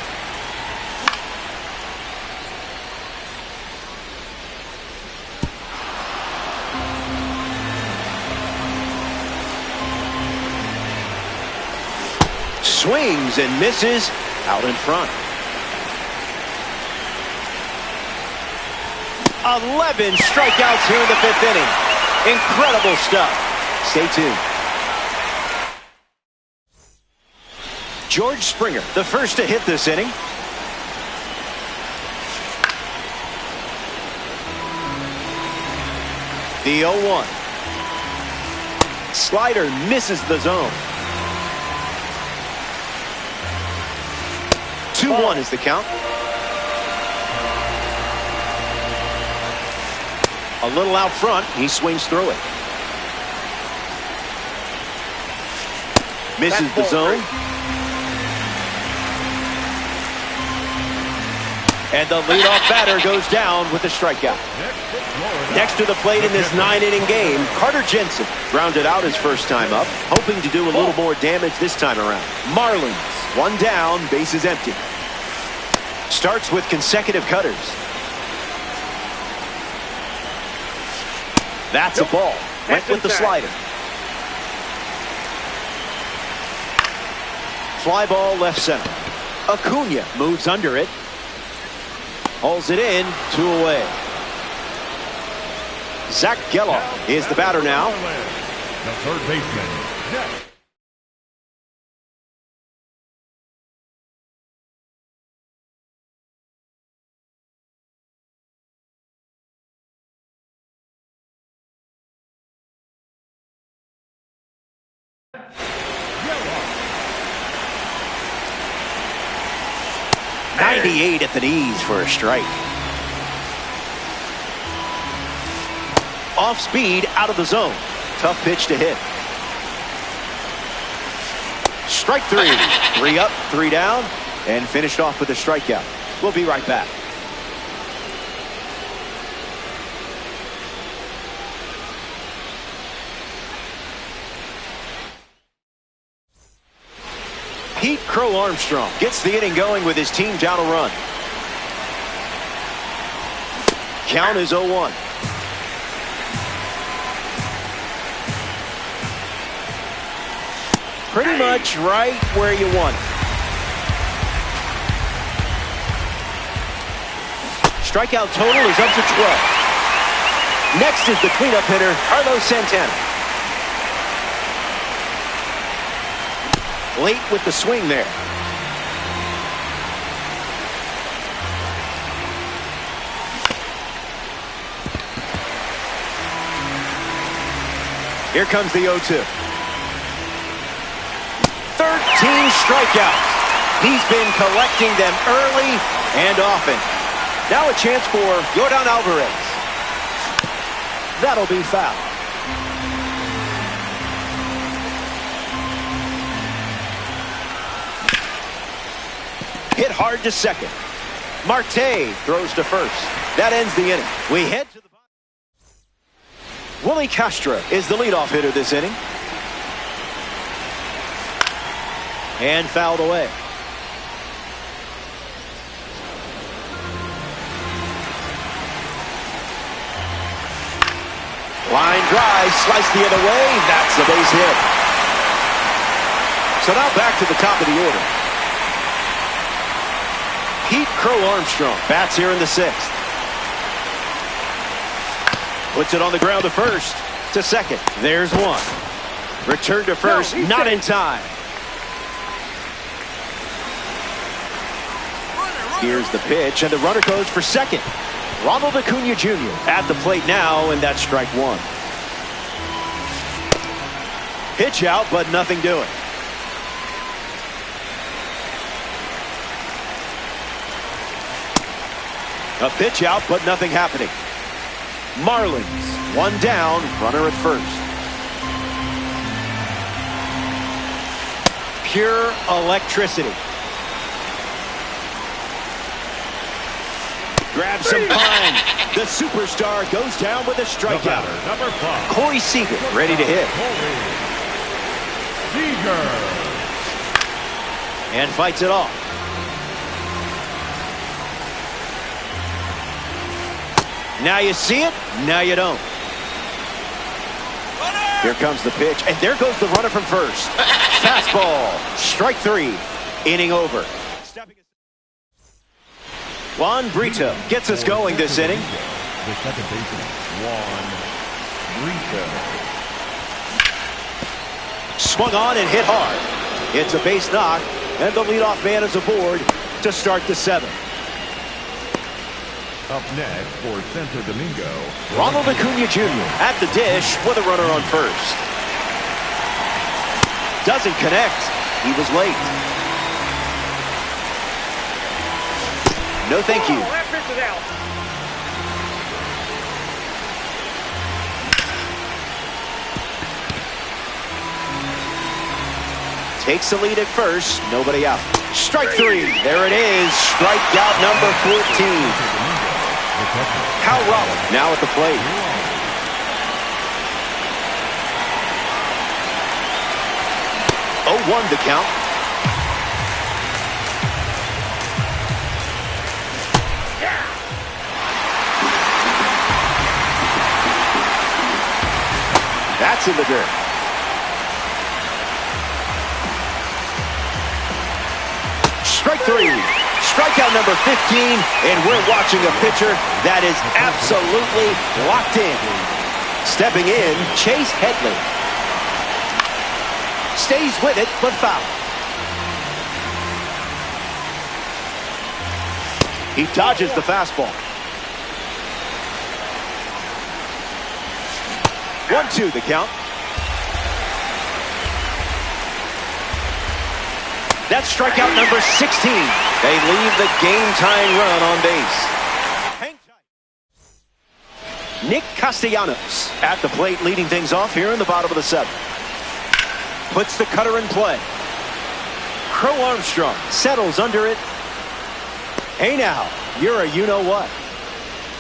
Swings and misses out in front. 11 strikeouts here in the 5th inning. Incredible stuff. Stay tuned. George Springer, the first to hit this inning. The 0-1. Slider misses the zone. 2-1 is the count. A little out front. He swings through it. Misses the zone. And the leadoff batter goes down with a strikeout. Next to the plate in this 9-inning game, Carter Jensen grounded out his first time up, hoping to do a little more damage this time around. Marlins, 1 down, bases empty. Starts with consecutive cutters. That's a ball. Went with the slider. Fly ball left center. Acuna moves under it. Hauls it in, 2 away. Zach Geloff is the batter now. The third baseman, Yellow. 98 at the knees for a strike. Off speed, out of the zone. Tough pitch to hit. Strike three. 3 up, 3 down, and finished off with a strikeout. We'll be right back. Pete Crow Armstrong gets the inning going with his team down a run. Count is 0-1. Pretty much right where you want it. Strikeout total is up to 12. Next is the cleanup hitter, Carlos Santana. Late with the swing there. Here comes the 0-2. 13 strikeouts. He's been collecting them early and often. Now a chance for Yordan Alvarez. That'll be foul. Hit hard to second. Marte throws to first. That ends the inning. We head to the bottom. Willie Castro is the leadoff hitter this inning. And fouled away. Line drive, sliced the other way. That's the base hit. So now back to the top of the order. Pete Crow Armstrong bats here in the 6th. Puts it on the ground to first. To second. There's one. Return to first, not in time. Here's the pitch, and the runner goes for second. Ronald Acuna Jr. at the plate now, and that's strike 1. Pitch out, but nothing doing. A pitch out, but nothing happening. Marlins, 1 down, runner at first. Pure electricity. Grabs some pine. The superstar goes down with a strikeout. Number 5. Corey Seager ready to hit. Seager. And fights it off. Now you see it, now you don't. Here comes the pitch, and there goes the runner from first. Fastball, strike 3, inning over. Juan Brito gets us going this inning. The second baseman, Juan Brito. Swung on and hit hard. It's a base knock, and the leadoff man is aboard to start the 7th. Up next for Santo Domingo, Ronald Acuna Jr. at the dish with a runner on first. Doesn't connect. He was late. No thank you. That pitch is out. Takes the lead at first. Nobody out. Strike 3. There it is. Strikeout number 14. Kyle Rollins now at the plate. Oh, 1 to count. That's in the dirt. Strike 3. Strikeout number 15, and we're watching a pitcher that is absolutely locked in. Stepping in, Chase Headley. Stays with it, but foul. He dodges the fastball. 1-2 the count. That's strikeout number 16. They leave the game-tying run on base. Hang tight. Nick Castellanos at the plate, leading things off here in the bottom of the seventh. Puts the cutter in play. Crow Armstrong settles under it. Hey now, you're a you-know-what.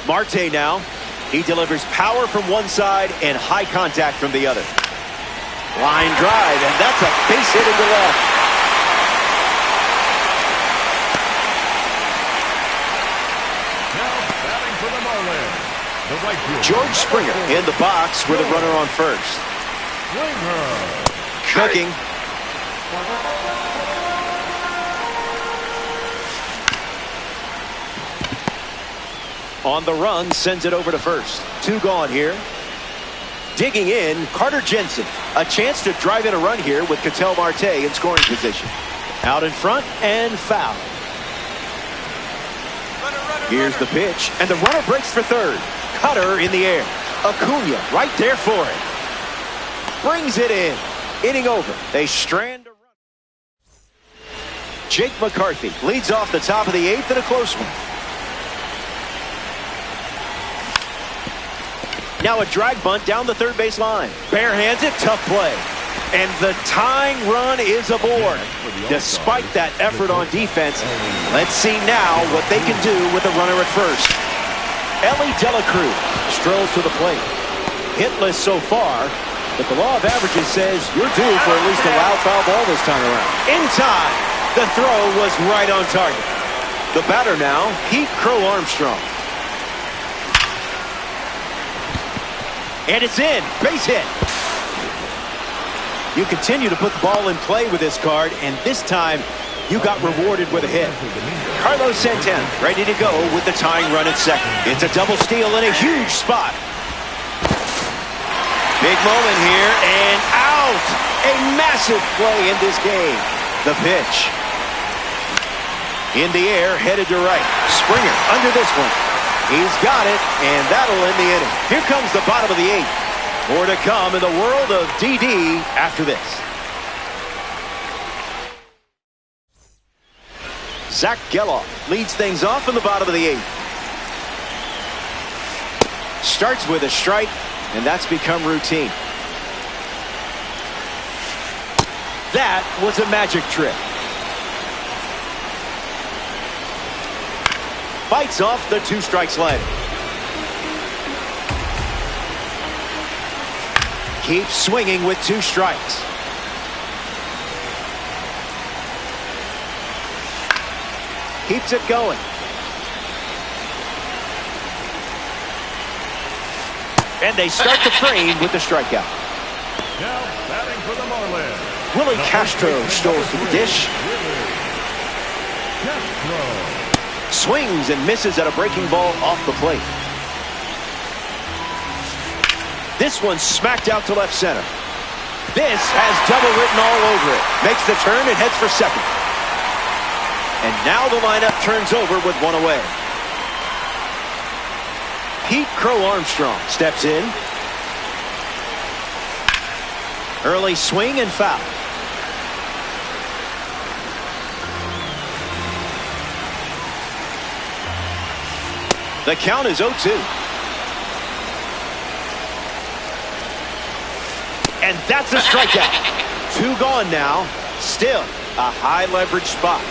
Marte now. He delivers power from one side and high contact from the other. Line drive, and that's a base hit into left. Now batting for the Marlins, the right fielder, George Springer in the box with a runner on first. Springer. Cooking. On the run, sends it over to first. 2 gone here. Digging in, Carter Jensen. A chance to drive in a run here with Ketel Marte in scoring position. Out in front and foul. Here's the pitch, and the runner breaks for third. Cutter in the air. Acuna right there for it. Brings it in. Inning over. They strand a run. Jake McCarthy leads off the top of the 8th in a close one. Now a drag bunt down the third base line. Barehands it, tough play. And the tying run is aboard. Despite that effort on defense, let's see now what they can do with the runner at first. Ellie Dela Cruz strolls to the plate. Hitless so far, but the law of averages says you're due for at least a loud foul ball this time around. In time, the throw was right on target. The batter now, Pete Crow Armstrong. And it's in. Base hit. You continue to put the ball in play with this card, and this time you got rewarded with a hit. Carlos Santana ready to go with the tying run at second. It's a double steal in a huge spot. Big moment here, and out. A massive play in this game. The pitch. In the air, headed to right. Springer under this one. He's got it, and that'll end the inning. Here comes the bottom of the 8th. More to come in the world of DD after this. Zach Geloff leads things off in the bottom of the 8th. Starts with a strike, and that's become routine. That was a magic trick. Fights off the 2-strike slider. Keeps swinging with 2 strikes. Keeps it going. And they start the frame with the strikeout. Now batting for the Marlins, Willie Castro strolls to the dish. Castro. Swings and misses at a breaking ball off the plate. This one smacked out to left center. This has double written all over it. Makes the turn and heads for second. And now the lineup turns over with 1 away. Pete Crow Armstrong steps in. Early swing and foul. The count is 0-2. And that's a strikeout. 2 gone now. Still a high leverage spot.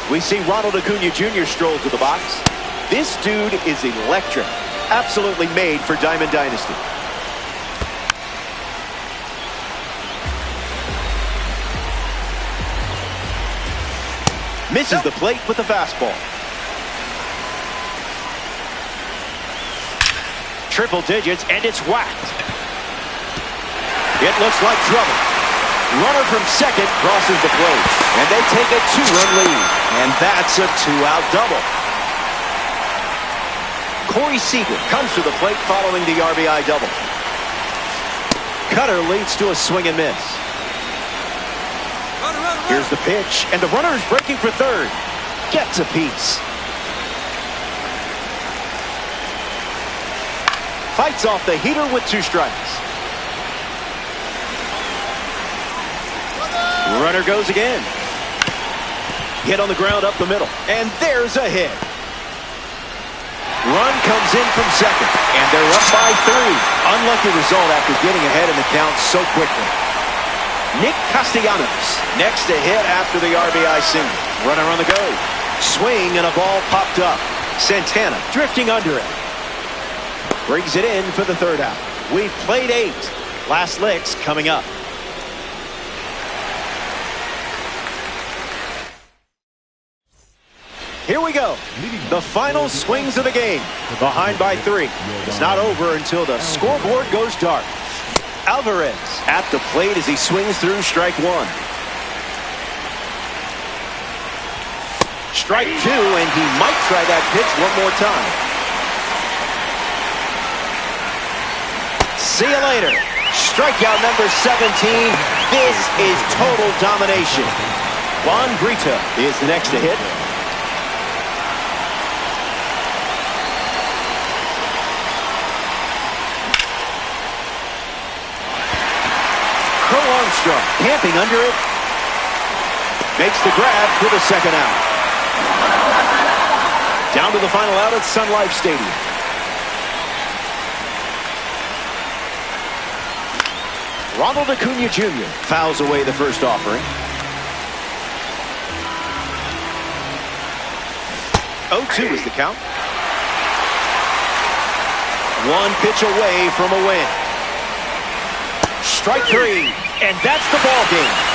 We see Ronald Acuna Jr. stroll to the box. This dude is electric. Absolutely made for Diamond Dynasty. Misses the plate with the fastball. Triple digits, and it's whacked. It looks like trouble. Runner from second crosses the plate, and they take a 2-run lead. And that's a 2-out double. Corey Seager comes to the plate following the RBI double. Cutter leads to a swing and miss. Here's the pitch, and the runner is breaking for third. Gets a piece. Fights off the heater with 2 strikes. Runner goes again. Hit on the ground up the middle. And there's a hit. Run comes in from second. And they're up by 3. Unlucky result after getting ahead in the count so quickly. Nick Castellanos next to hit after the RBI single. Runner on the go. Swing and a ball popped up. Santana drifting under it. Brings it in for the 3rd out. We've played 8. Last licks coming up. Here we go. The final swings of the game. Behind by 3. It's not over until the scoreboard goes dark. Alvarez at the plate as he swings through strike 1. Strike 2, and he might try that pitch one more time. See you later. Strikeout number 17. This is total domination. Juan Brito is the next to hit. Armstrong camping under it. Makes the grab for the 2nd out. Down to the final out at Sun Life Stadium. Ronald Acuna Jr. fouls away the first offering. 0-2 is the count. 1 pitch away from a win. Strike 3, and that's the ball game.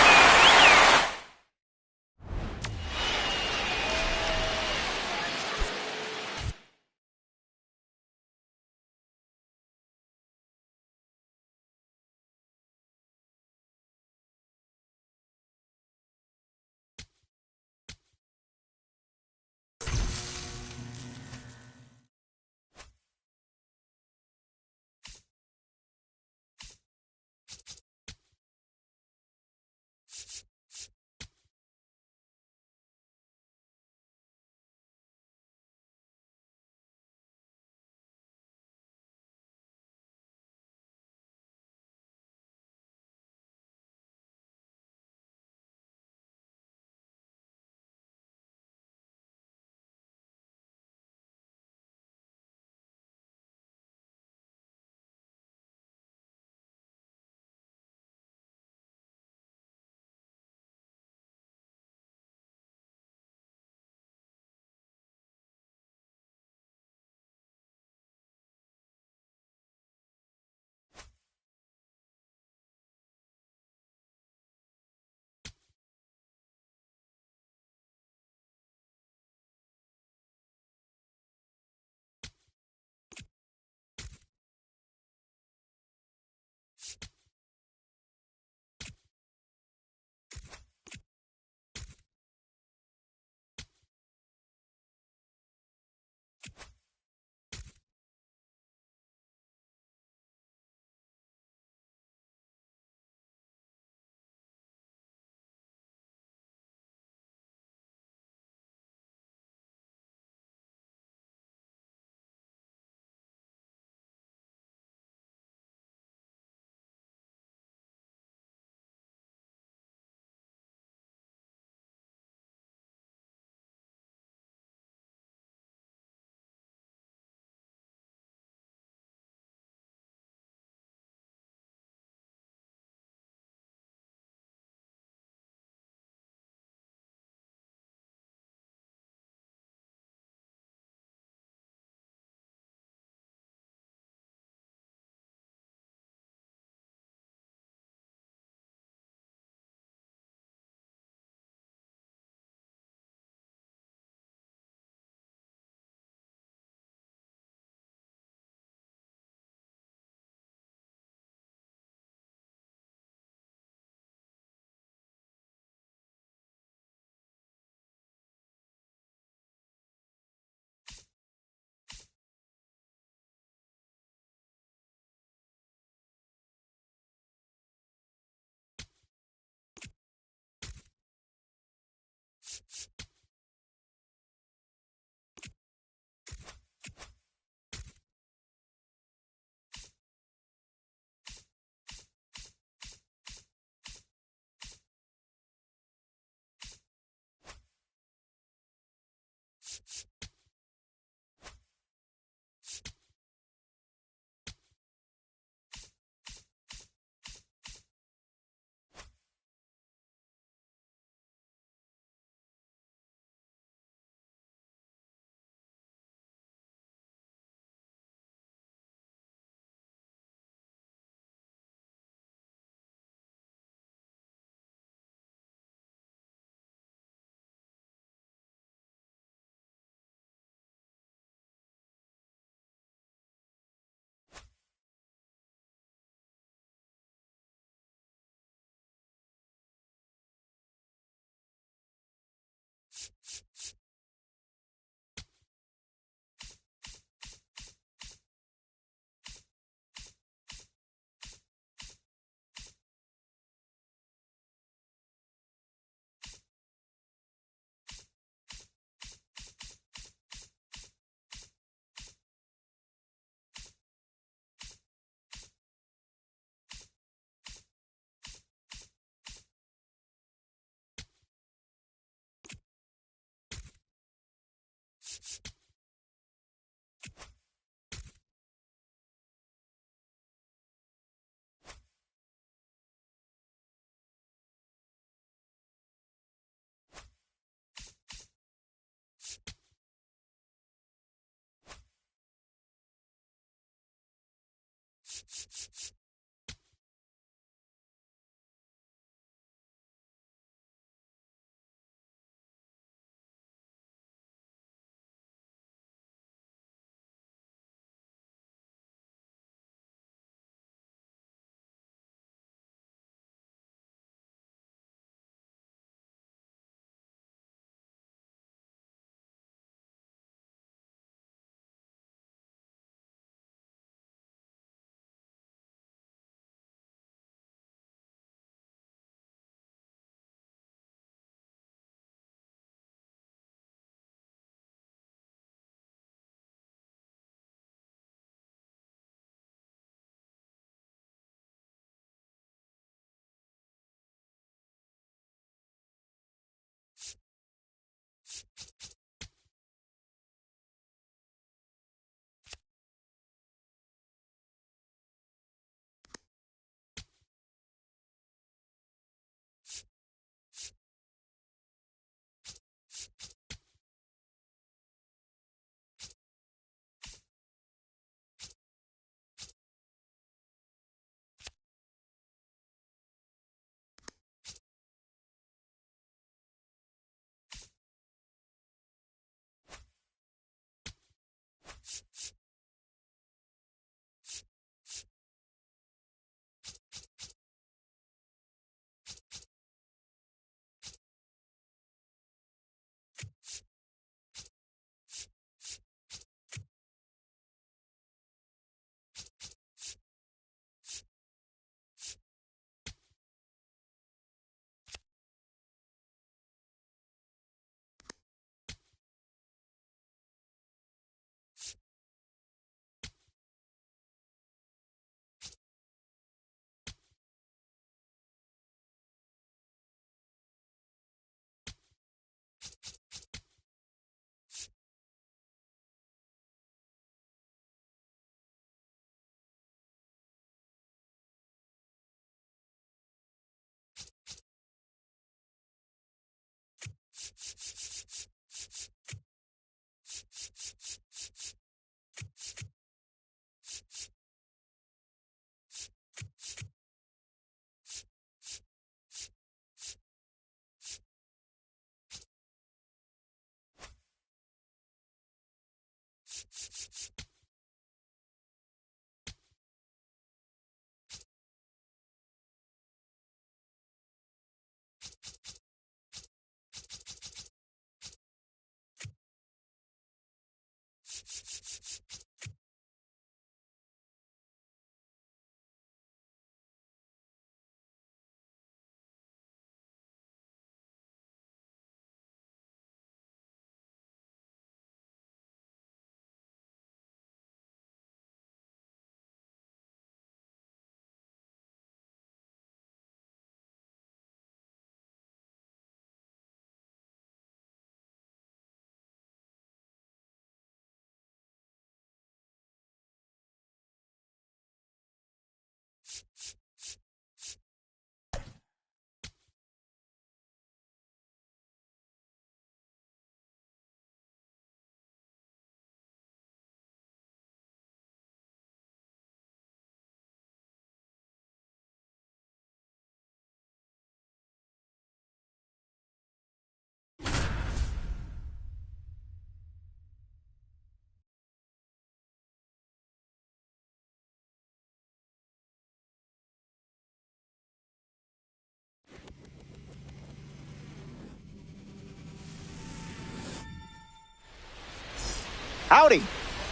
Howdy.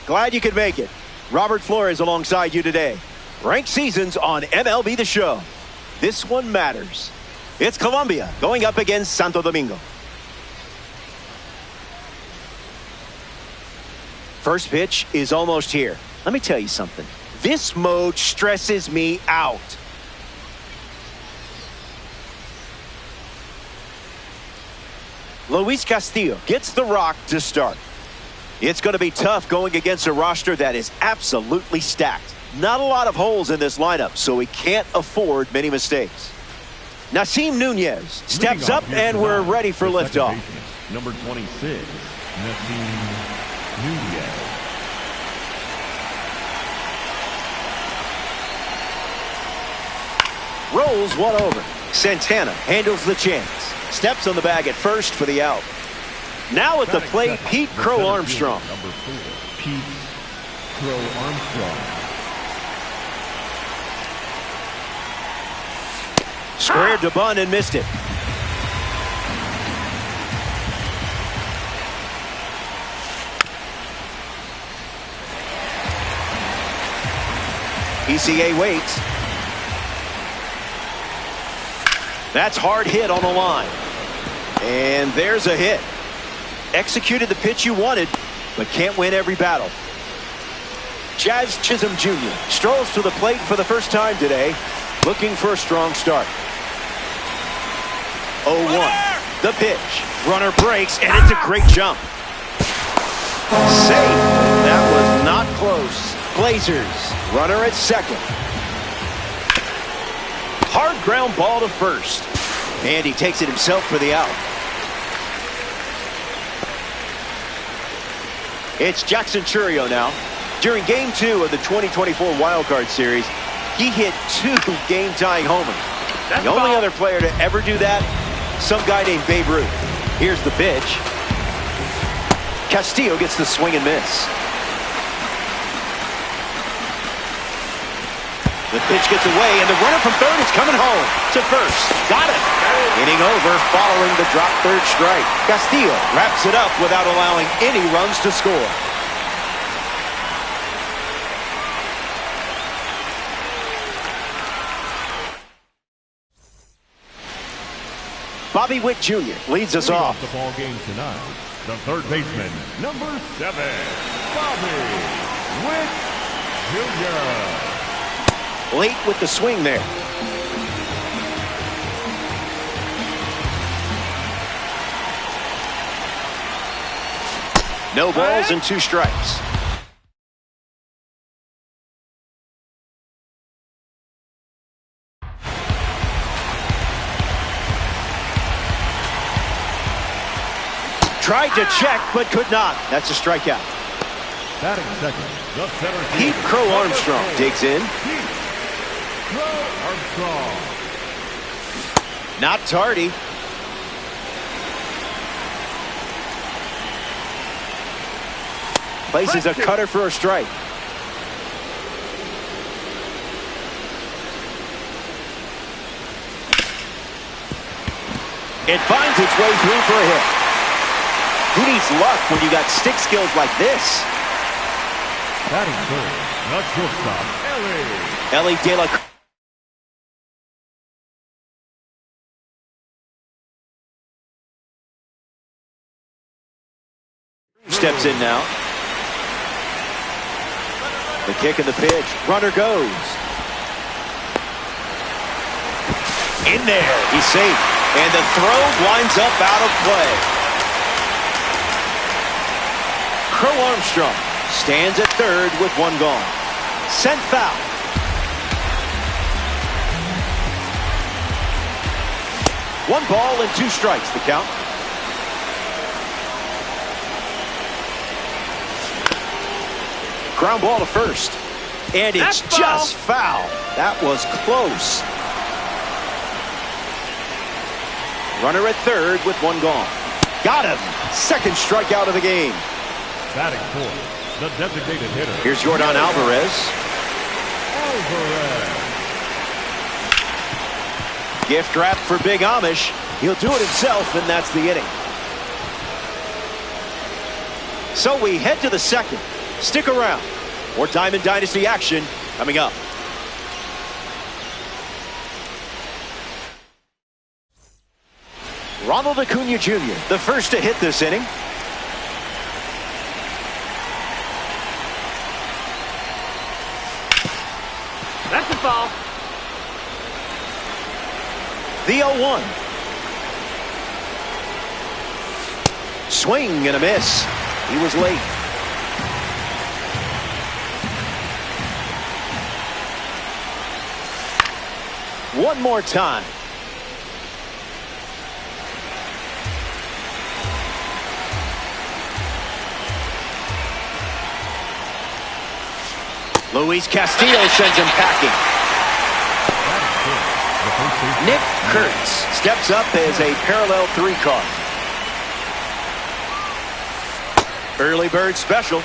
Glad you could make it. Robert Flores alongside you today. Ranked seasons on MLB The Show. This one matters. It's Colombia going up against Santo Domingo. First pitch is almost here. Let me tell you something. This mode stresses me out. Luis Castillo gets the rock to start. It's going to be tough going against a roster that is absolutely stacked. Not a lot of holes in this lineup, so he can't afford many mistakes. Nasim Nunez steps up, and we're ready for liftoff. Number 26, Nasim Nunez. Rolls one over. Santana handles the chance. Steps on the bag at first for the out. Now at the plate, Pete Crow Armstrong. Number 4, Pete Crow Armstrong. Squared to bunt and missed it. PCA waits. That's hard hit on the line. And there's a hit. Executed the pitch you wanted, but can't win every battle. Jazz Chisholm Jr. strolls to the plate for the first time today, looking for a strong start. 0-1. The pitch. Runner breaks, and it's a great jump. Safe. That was not close. Blazers. Runner at second. Hard ground ball to first. And he takes it himself for the out. It's Jackson Chourio now. During Game 2 of the 2024 Wildcard Series, he hit 2 game-tying homers. The only other player to ever do that, some guy named Babe Ruth. Here's the pitch. Castillo gets the swing and miss. The pitch gets away, and the runner from third is coming home to first. Got it. Inning over following the drop third strike. Castillo wraps it up without allowing any runs to score. Bobby Witt Jr. leads us off. The ball game tonight, the third baseman, number 7, Bobby Witt Jr. Late with the swing there. No balls and 2 strikes. Tried to check, but could not. That's a strikeout. Batting second, the center Pete Crow Armstrong digs in. Pete Crow Armstrong. Not tardy. Places a cutter for a strike. It finds its way through for a hit. Who needs luck when you got stick skills like this? Batting third, the shortstop, Ellie De La steps in now. The kick and the pitch. Runner goes. In there. He's safe. And the throw winds up out of play. Crow Armstrong stands at third with 1 gone. Sent foul. One ball and 2 strikes, the count. Ground ball to first. And it's just foul. That was close. Runner at third with 1 gone. Got him. Second strikeout of the game. Batting fourth, the designated hitter. Here's Jordan Alvarez. Gift wrap for Big Amish. He'll do it himself, and that's the inning. So we head to the second. Stick around. More Diamond Dynasty action coming up. Ronald Acuna Jr., the first to hit this inning. That's a foul. The 0-1. Swing and a miss. He was late. One more time. Luis Castillo sends him packing. Nick Kurtz steps up as a parallel 3 card. Early bird special.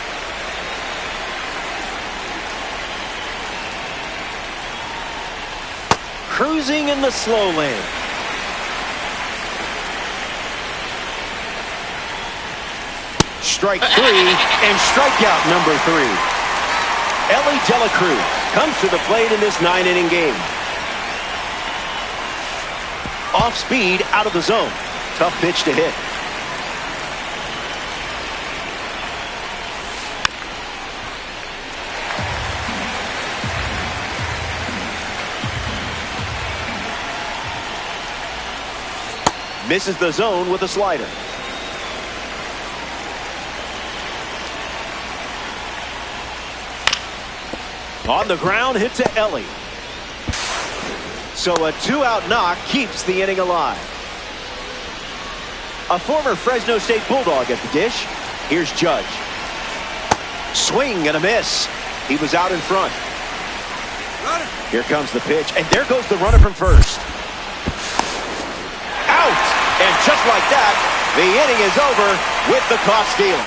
Cruising in the slow lane. Strike 3 and strikeout number 3. Ellie De La Cruz comes to the plate in this 9-inning game. Off speed, out of the zone. Tough pitch to hit. Misses the zone with a slider. On the ground, hit to Ellie. So a 2-out knock keeps the inning alive. A former Fresno State Bulldog at the dish. Here's Judge. Swing and a miss. He was out in front. Here comes the pitch, and there goes the runner from first. Out! And just like that, the inning is over with the caught stealing.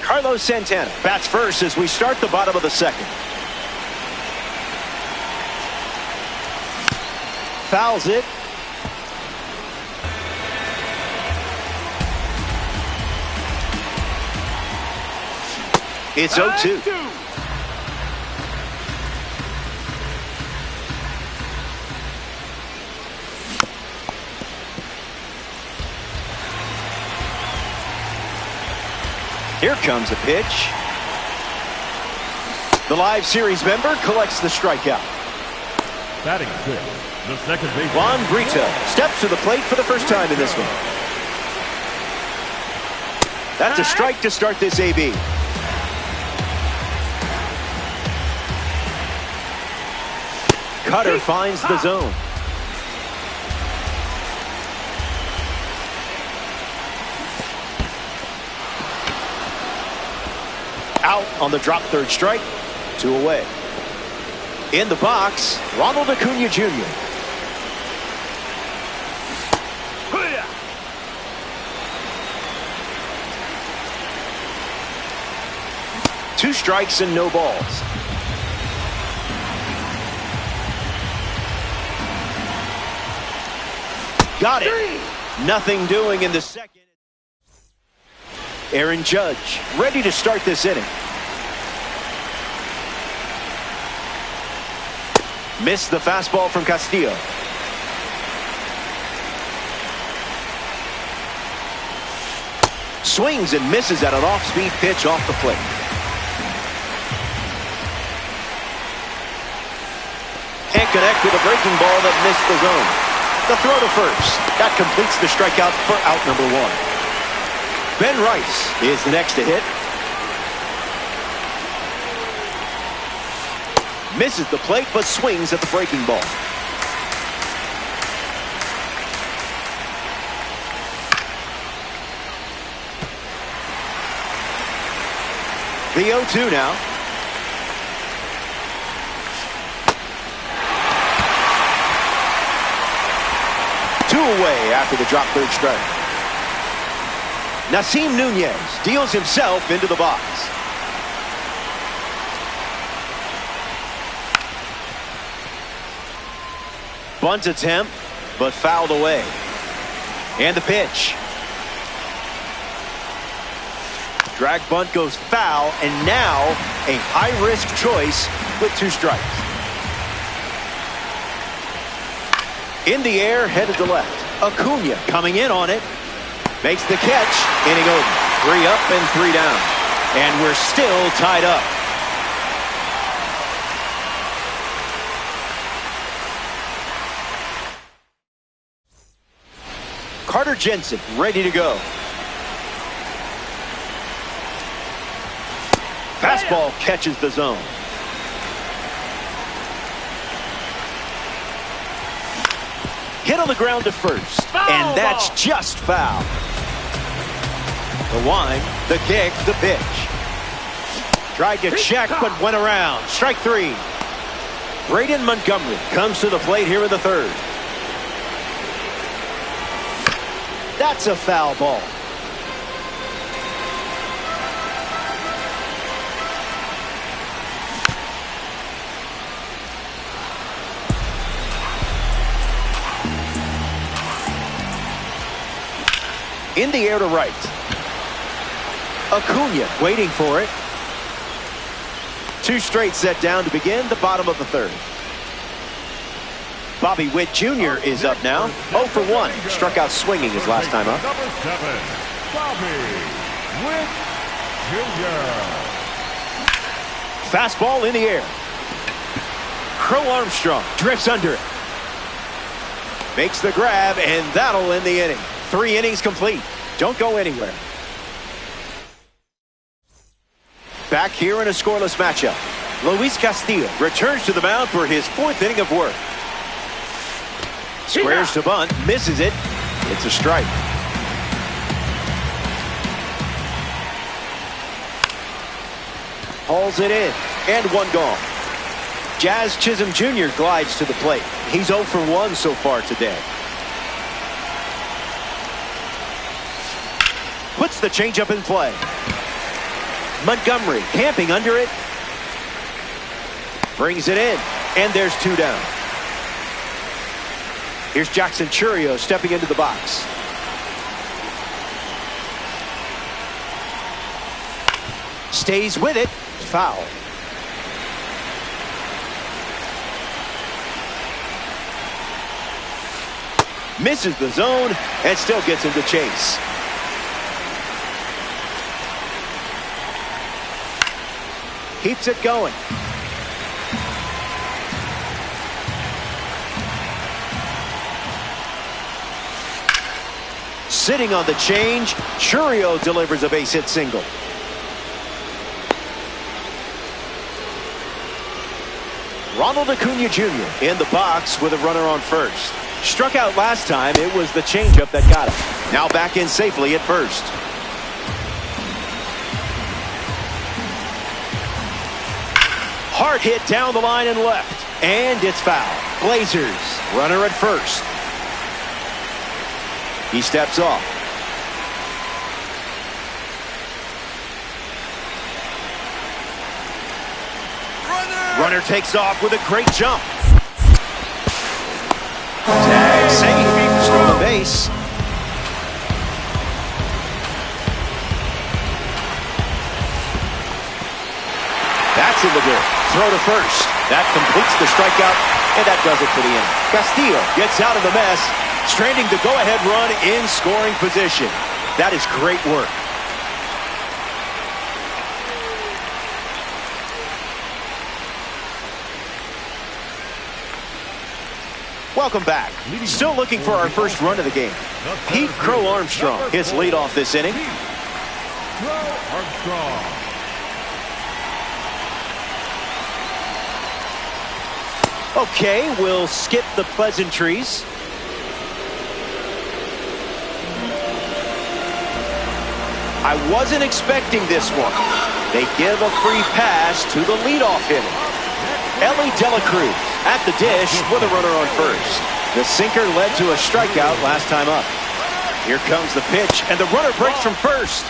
Carlos Santana bats first as we start the bottom of the second. Fouls it. It's 0-2. Here comes a pitch. The live series member collects the strikeout. Batting fifth, the second baseman. Juan Brito steps to the plate for the first time in this one. That's a strike to start this AB. Cutter finds the zone. Out on the drop third strike. 2 away. In the box, Ronald Acuna Jr. Two strikes and no balls. Got it. Nothing doing in the second. Aaron Judge ready to start this inning. Missed the fastball from Castillo. Swings and misses at an off-speed pitch off the plate. Can't connect with a breaking ball that missed the zone. The throw to first. That completes the strikeout for out number 1. Ben Rice is the next to hit. Misses the plate but swings at the breaking ball. The 0-2 now. Two away after the drop third strike. Nasim Nunez deals himself into the box. Bunt attempt, but fouled away. And the pitch. Drag bunt goes foul, and now a high-risk choice with 2 strikes. In the air, headed to left. Acuna coming in on it. Makes the catch. Inning over. 3 up and 3 down. And we're still tied up. Carter Jensen ready to go. Fastball catches the zone. Hit on the ground to first. And that's just foul. The wind, the kick, the pitch. Tried to check but went around. Strike 3. Braden Montgomery comes to the plate here in the 3rd. That's a foul ball. In the air to right. Acuna waiting for it. 2 straight set down to begin the bottom of the 3rd. Bobby Witt Jr. is up now. 0 for 1. Struck out swinging his last time up. Number 7, Bobby Witt Jr. Fastball in the air. Crow Armstrong drifts under it. Makes the grab, and that'll end the inning. 3 innings complete. Don't go anywhere. Back here in a scoreless matchup. Luis Castillo returns to the mound for his 4th inning of work. Squares to bunt, misses it. It's a strike. Hauls it in, and 1 gone. Jazz Chisholm Jr. glides to the plate. He's 0 for 1 so far today. Puts the changeup in play. Montgomery camping under it. Brings it in, and there's 2 down. Here's Jackson Chourio stepping into the box. Stays with it. Foul. Misses the zone and still gets into chase. Keeps it going. Sitting on the change, Chourio delivers a base hit single. Ronald Acuna Jr. in the box with a runner on first. Struck out last time. It was the changeup that got him. Now back in safely at first. Hard hit down the line and left. And it's foul. Blazers, runner at first. He steps off. Runner takes off with a great jump. Tag safe. Stole the base. That's in the dirt. Throw to first. That completes the strikeout, and that does it for the inning. Castillo gets out of the mess, stranding the go-ahead run in scoring position. That is great work. Welcome back. Still looking for our first run of the game. Pete Crow Armstrong hits leadoff this inning. Crow Armstrong. Okay, we'll skip the pleasantries. I wasn't expecting this one. They give a free pass to the leadoff hitter. Ellie Dela Cruz at the dish with a runner on first. The sinker led to a strikeout last time up. Here comes the pitch, and the runner breaks from first.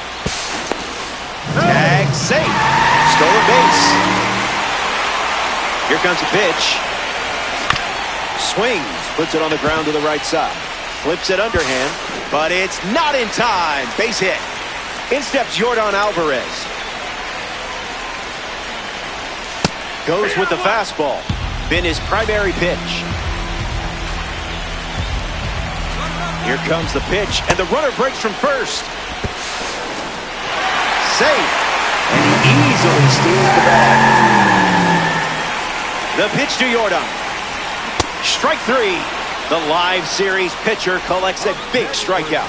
Tag safe. Stolen base. Here comes the pitch. Swings, puts it on the ground to the right side. Flips it underhand, but it's not in time. Base hit. In steps Yordan Alvarez. Goes with the fastball. Been his primary pitch. Here comes the pitch, and the runner breaks from first. Safe. And he easily steals the bag. The pitch to Yordan. Strike three. The live series pitcher collects a big strikeout.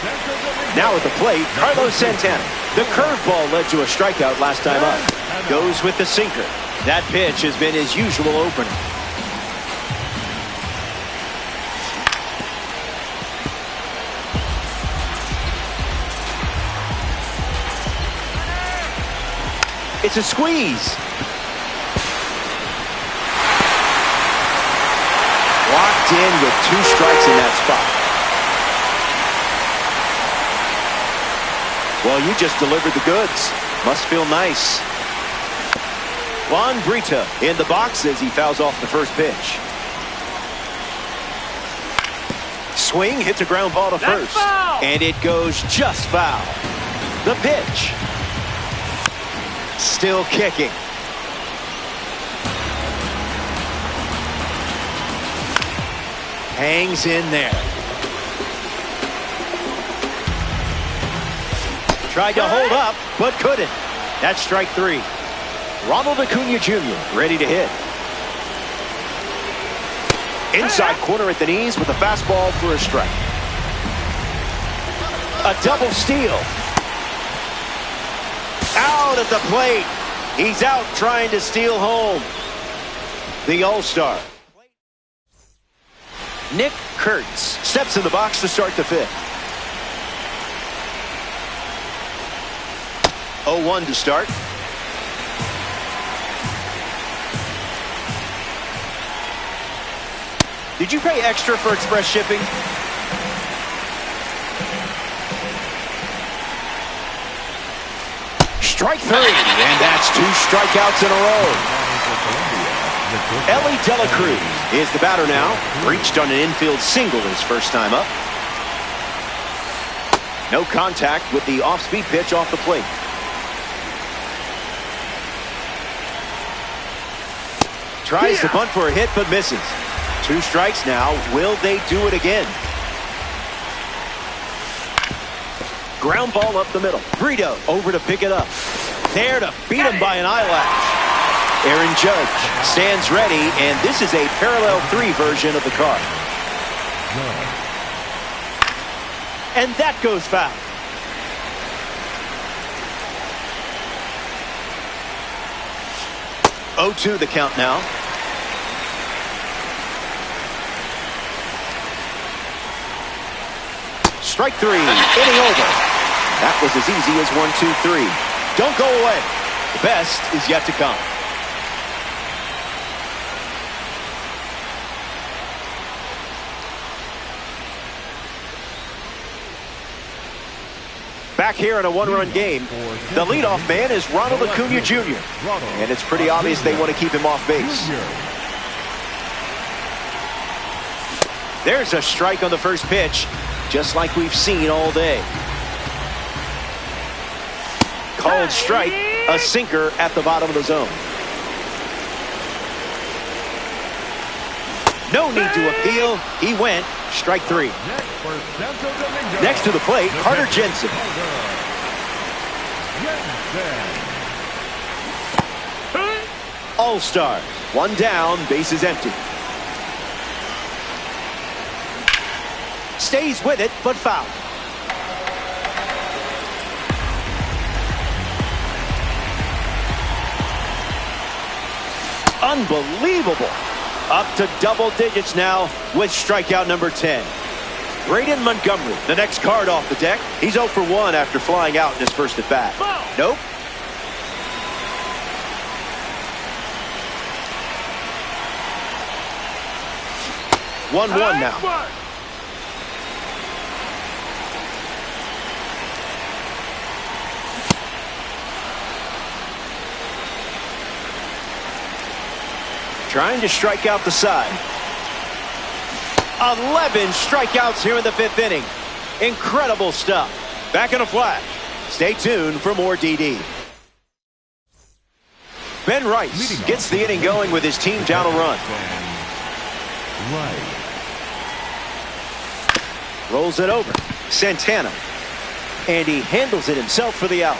Now at the plate, Carlos Santana. The curveball led to a strikeout last time up. Goes with the sinker. That pitch has been his usual opener. It's a squeeze. Locked in with 2 strikes in that spot. Well, you just delivered the goods. Must feel nice. Juan Brito in the box as he fouls off the first pitch. Swing, hits a ground ball to first. And it goes just foul. The pitch. Still kicking. Hangs in there. Tried to hold up, but couldn't. That's strike 3. Ronald Acuna Jr. ready to hit. Inside corner at the knees with a fastball for a strike. A double steal. Out at the plate. He's out trying to steal home. The All-Star. Nick Kurtz steps in the box to start the 5th. 0-1 to start. Did you pay extra for express shipping? Strike 3, and that's 2 strikeouts in a row. Ellie Dela Cruz is the batter now. Reached on an infield single his first time up. No contact with the off-speed pitch off the plate. Tries to bunt for a hit, but misses. 2 strikes now. Will they do it again? Ground ball up the middle. Brito over to pick it up. There to beat him by an eyelash. Aaron Judge stands ready, and this is a parallel 3 version of the card. And that goes foul. Oh-2 the count now. Strike 3, inning over. That was as easy as 1, 2, 3. Don't go away. The best is yet to come. Back here in a 1-run game, the leadoff man is Ronald Acuna Jr. And it's pretty obvious they want to keep him off base. There's a strike on the first pitch, just like we've seen all day. Called strike, a sinker at the bottom of the zone. No need to appeal. He went. Strike 3. Next to the plate, Carter Jensen. All-Stars. 1 down, bases empty. Stays with it, but foul. Unbelievable. Up to double digits now with strikeout number 10. Braden Montgomery, the next card off the deck. He's 0 for 1 after flying out in his first at bat. Nope. One now. Trying to strike out the side. 11 strikeouts here in the 5th inning. Incredible stuff. Back in a flash. Stay tuned for more DD. Ben Rice gets the inning going with his team down a run. Rolls it over. Santana. And he handles it himself for the out.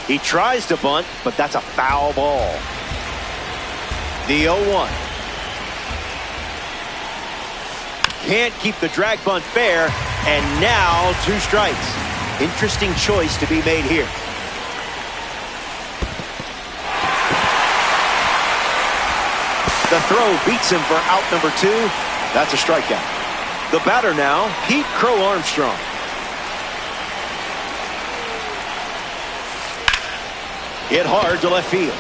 He tries to bunt, but that's a foul ball. The 0-1. Can't keep the drag bunt fair, and now 2 strikes. Interesting choice to be made here. The throw beats him for out number 2. That's a strikeout. The batter now, Pete Crow Armstrong. Hit hard to left field.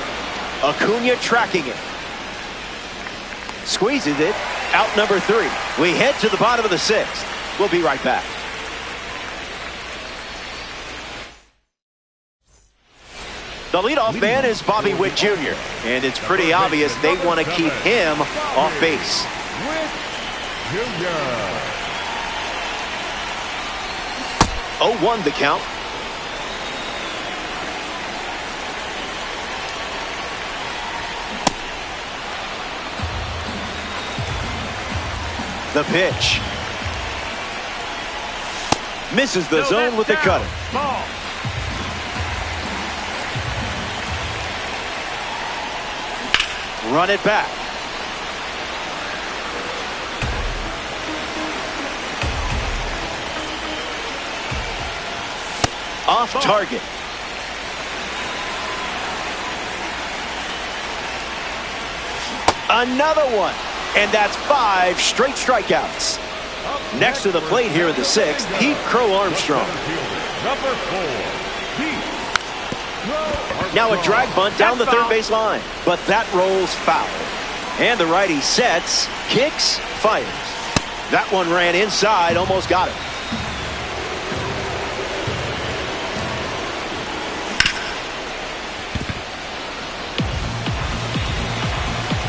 Acuna tracking it. Squeezes it. Out number 3. We head to the bottom of the 6th. We'll be right back. The leadoff man is Bobby Witt Jr. And it's pretty obvious they want to keep him off base. Witt Jr. 0-1 the count. The pitch. Misses the zone with the cutter. Ball. Run it back. Off target. Another one. And that's 5 straight strikeouts. Next to the plate here in the 6th, Pete Crow Armstrong. Number 4, Pete Crow. Now a drag bunt down the third base line. But that rolls foul. And the righty sets, kicks, fires. That one ran inside, almost got it.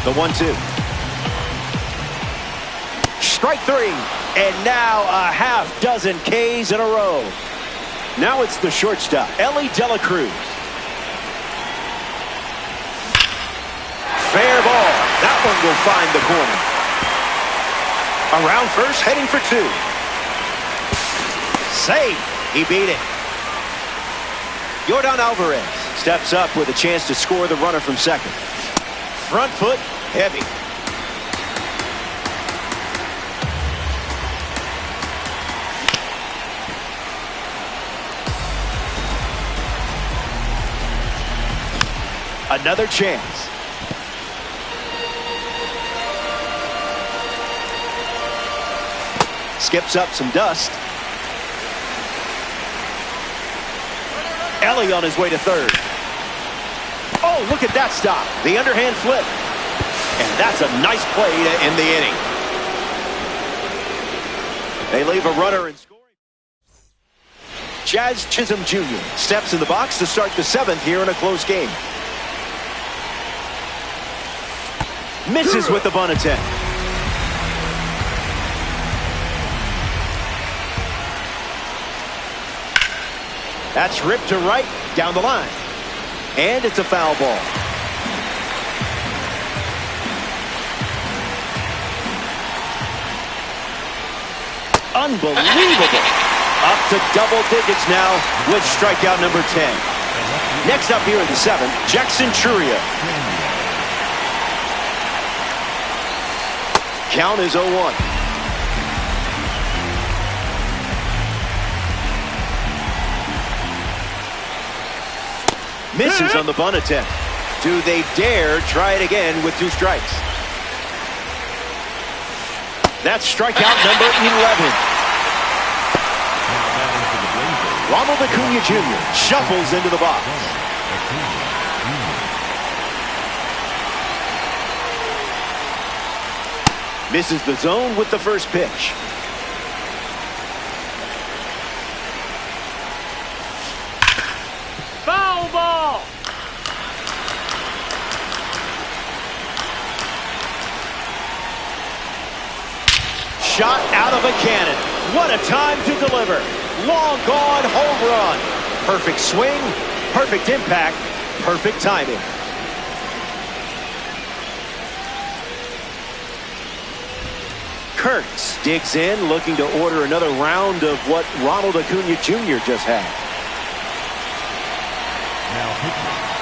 The 1-2. Strike 3, and now a half dozen Ks in a row. Now it's the shortstop, Ellie Dela Cruz. Fair ball. That one will find the corner. Around first, heading for 2. Save. He beat it. Yordan Alvarez steps up with a chance to score the runner from second. Front foot, heavy. Another chance. Skips up some dust. Ellie on his way to third. Oh, look at that stop. The underhand flip. And that's a nice play to end the inning. They leave a runner in scoring. Jazz Chisholm Jr. steps in the box to start the 7th here in a close game. Misses with the bunt attempt. That's ripped to right, down the line. And it's a foul ball. Unbelievable. Up to double digits now with strikeout number 10. Next up here in the 7th, Jackson Churia. Count is 0-1. Misses on the bunt attempt. Do they dare try it again with 2 strikes? That's strikeout number 11. Ronald Acuna Jr. shuffles into the box. Misses the zone with the first pitch. Foul ball. shot out of a cannon. What a time to deliver. Long gone home run. Perfect swing, perfect impact, perfect timing. Kurtz digs in, looking to order another round of what Ronald Acuna Jr. just had.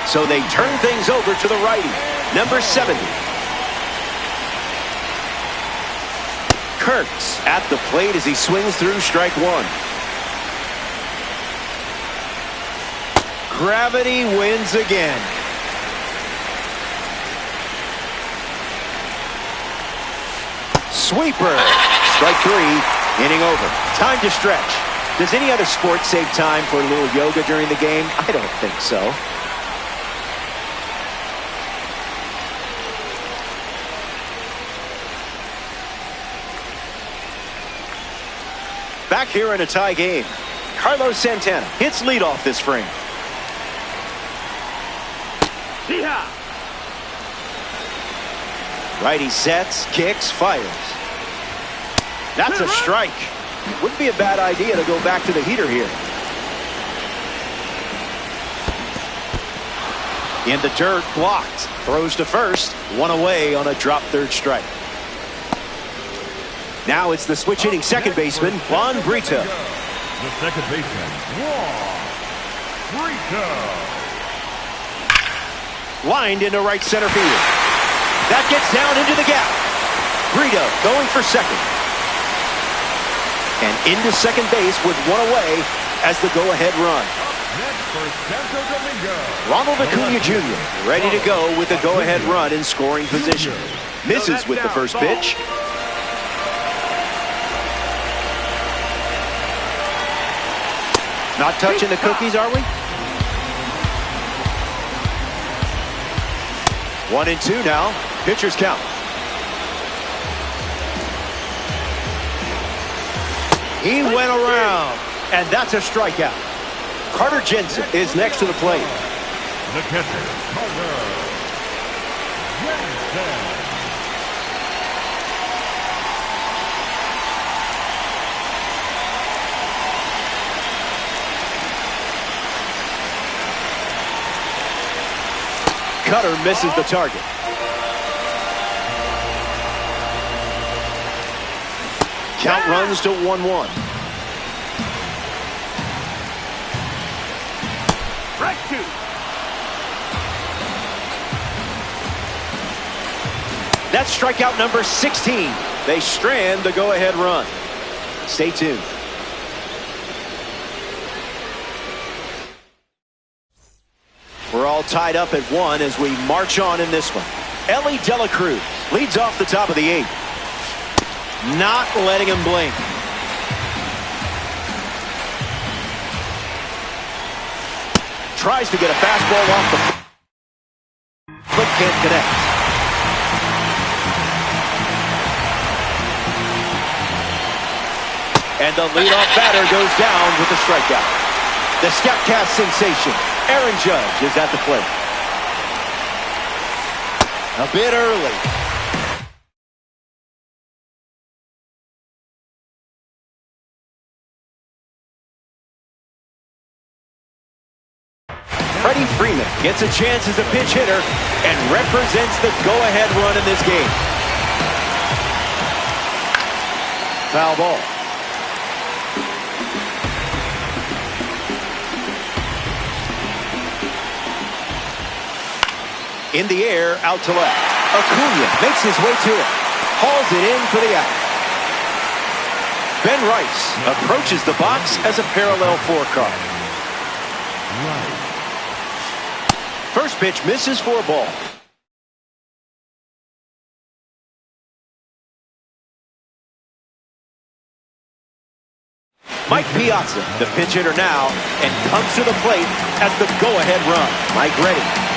So they turn things over to the righty, number 70. Kurtz at the plate as he swings through strike one. Gravity wins again. Sweeper. Strike three. Inning over. Time to stretch. Does any other sport save time for a little yoga during the game? I don't think so. Back here in a tie game, Carlos Santana hits leadoff this frame. Righty sets, kicks, fires. That's a strike. Wouldn't be a bad idea to go back to the heater here. In the dirt, blocked. Throws to first. One away on a drop third strike. Now it's the switch hitting second baseman, Juan Brito. The second baseman, Juan Brito. Lined into right center field. That gets down into the gap. Brito going for second. And into second base with one away as the go-ahead run. Next for Santo Domingo, Ronald Acuna Jr. ready to go with the go-ahead run in scoring position. Misses with the first pitch. Not touching the cookies, are we? 1-2 now. Pitcher's count. He went around, and that's a strikeout. Carter Jensen is next to the plate. the catcher, Carter Jensen. Cutter misses the target. Count runs to 1-1. Strike two. That's strikeout number 16. They strand the go-ahead run. Stay tuned. We're all tied up at 1 as we march on in this one. Ellie De La Cruz leads off the top of the 8th. Not letting him blink. Tries to get a fastball off the but can't connect. And the leadoff batter goes down with the strikeout. The Statcast sensation, Aaron Judge, is at the plate. A bit early. Freddie Freeman gets a chance as a pinch hitter and represents the go-ahead run in this game. Foul ball. In the air, out to left. Acuna makes his way to it. Hauls it in for the out. Ben Rice approaches the box as a parallel 4 card. First pitch misses for a ball. Mike Piazza, the pinch hitter now, and comes to the plate as the go-ahead run. Mike ready.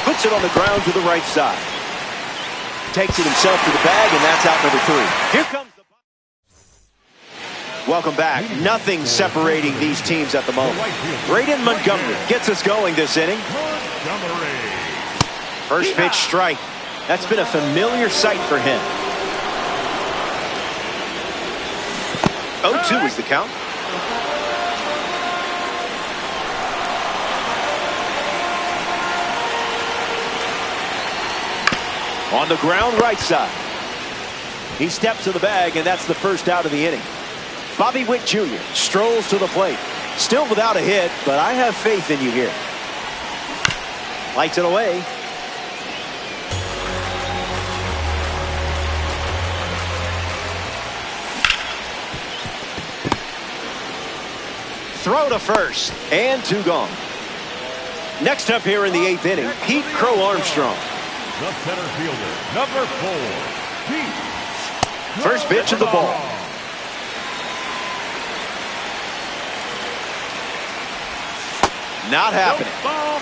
Puts it on the ground to the right side. Takes it himself to the bag, and that's out number 3. Here comes the... Welcome back. Nothing separating these teams at the moment. Braden Montgomery gets us going this inning. First pitch strike. That's been a familiar sight for him. 0-2 is the count. On the ground, right side. He steps to the bag, and that's the first out of the inning. Bobby Witt Jr. strolls to the plate. Still without a hit, but I have faith in you here. Lights it away. Throw to first, and 2 gone. Next up here in the 8th inning, Pete Crow Armstrong. The center fielder, number 4, Pete. First pitch of the ball. Not happening. Ball.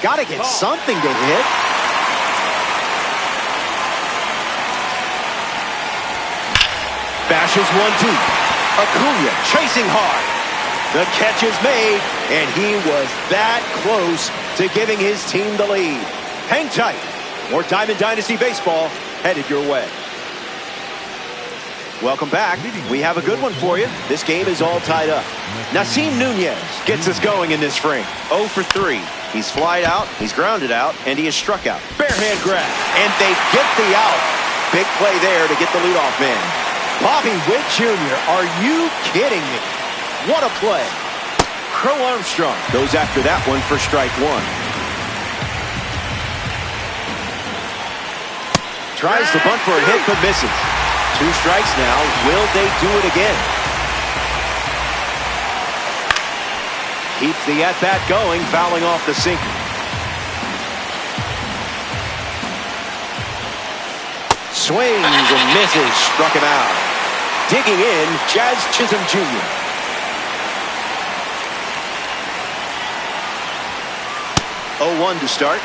Got to get something to hit. Bashes 1-2. Acuna chasing hard. The catch is made, and he was that close to giving his team the lead. Hang tight. More time in Dynasty Baseball headed your way. Welcome back. We have a good one for you. This game is all tied up. Nasim Nunez gets us going in this frame. 0 for 3. He's flied out, he's grounded out, and he is struck out. Bare hand grab, and they get the out. Big play there to get the leadoff man. Bobby Witt Jr., are you kidding me? What a play. Crow Armstrong goes after that one for strike 1. Tries to bunt for a hit, but misses. 2 strikes now. Will they do it again? Keeps the at-bat going, fouling off the sinker. Swings and misses, struck him out. Digging in, Jazz Chisholm Jr. Oh, 0-1 to start.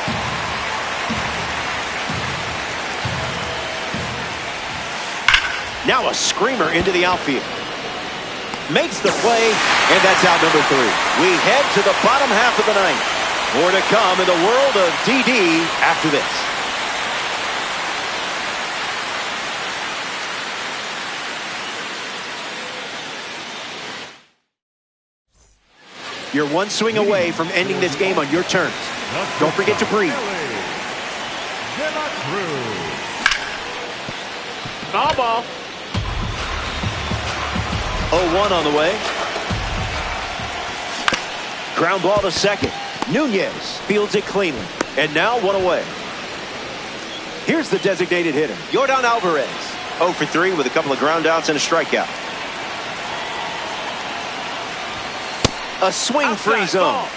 Now a screamer into the outfield. Makes the play, and that's out number 3. We head to the bottom half of the 9th. More to come in the world of DD after this. You're one swing away from ending this game on your terms. Don't forget to breathe. Ball. 0-1 on the way. Ground ball to second. Nunez fields it cleanly. And now 1 away. Here's the designated hitter, Yordan Alvarez. 0 for 3 with a couple of ground outs and a strikeout. A swing-free zone.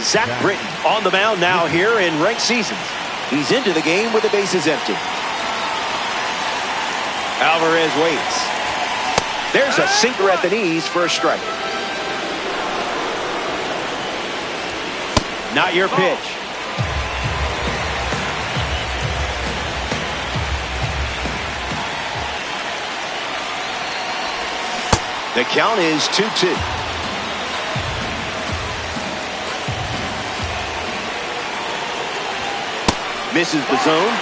Zach Britton on the mound now here in ranked seasons. He's into the game with the bases empty. Alvarez waits. There's a sinker at the knees for a strike. Not your pitch. The count is 2-2. Misses the zone.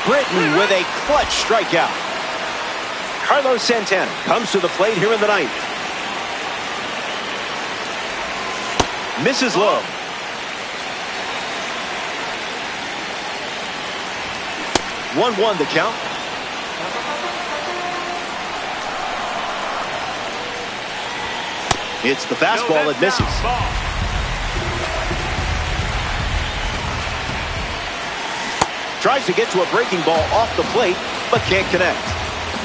Britton with a clutch strikeout. Carlos Santana comes to the plate here in the 9th. Misses low. One the count. It's the fastball that misses. Tries to get to a breaking ball off the plate, but can't connect.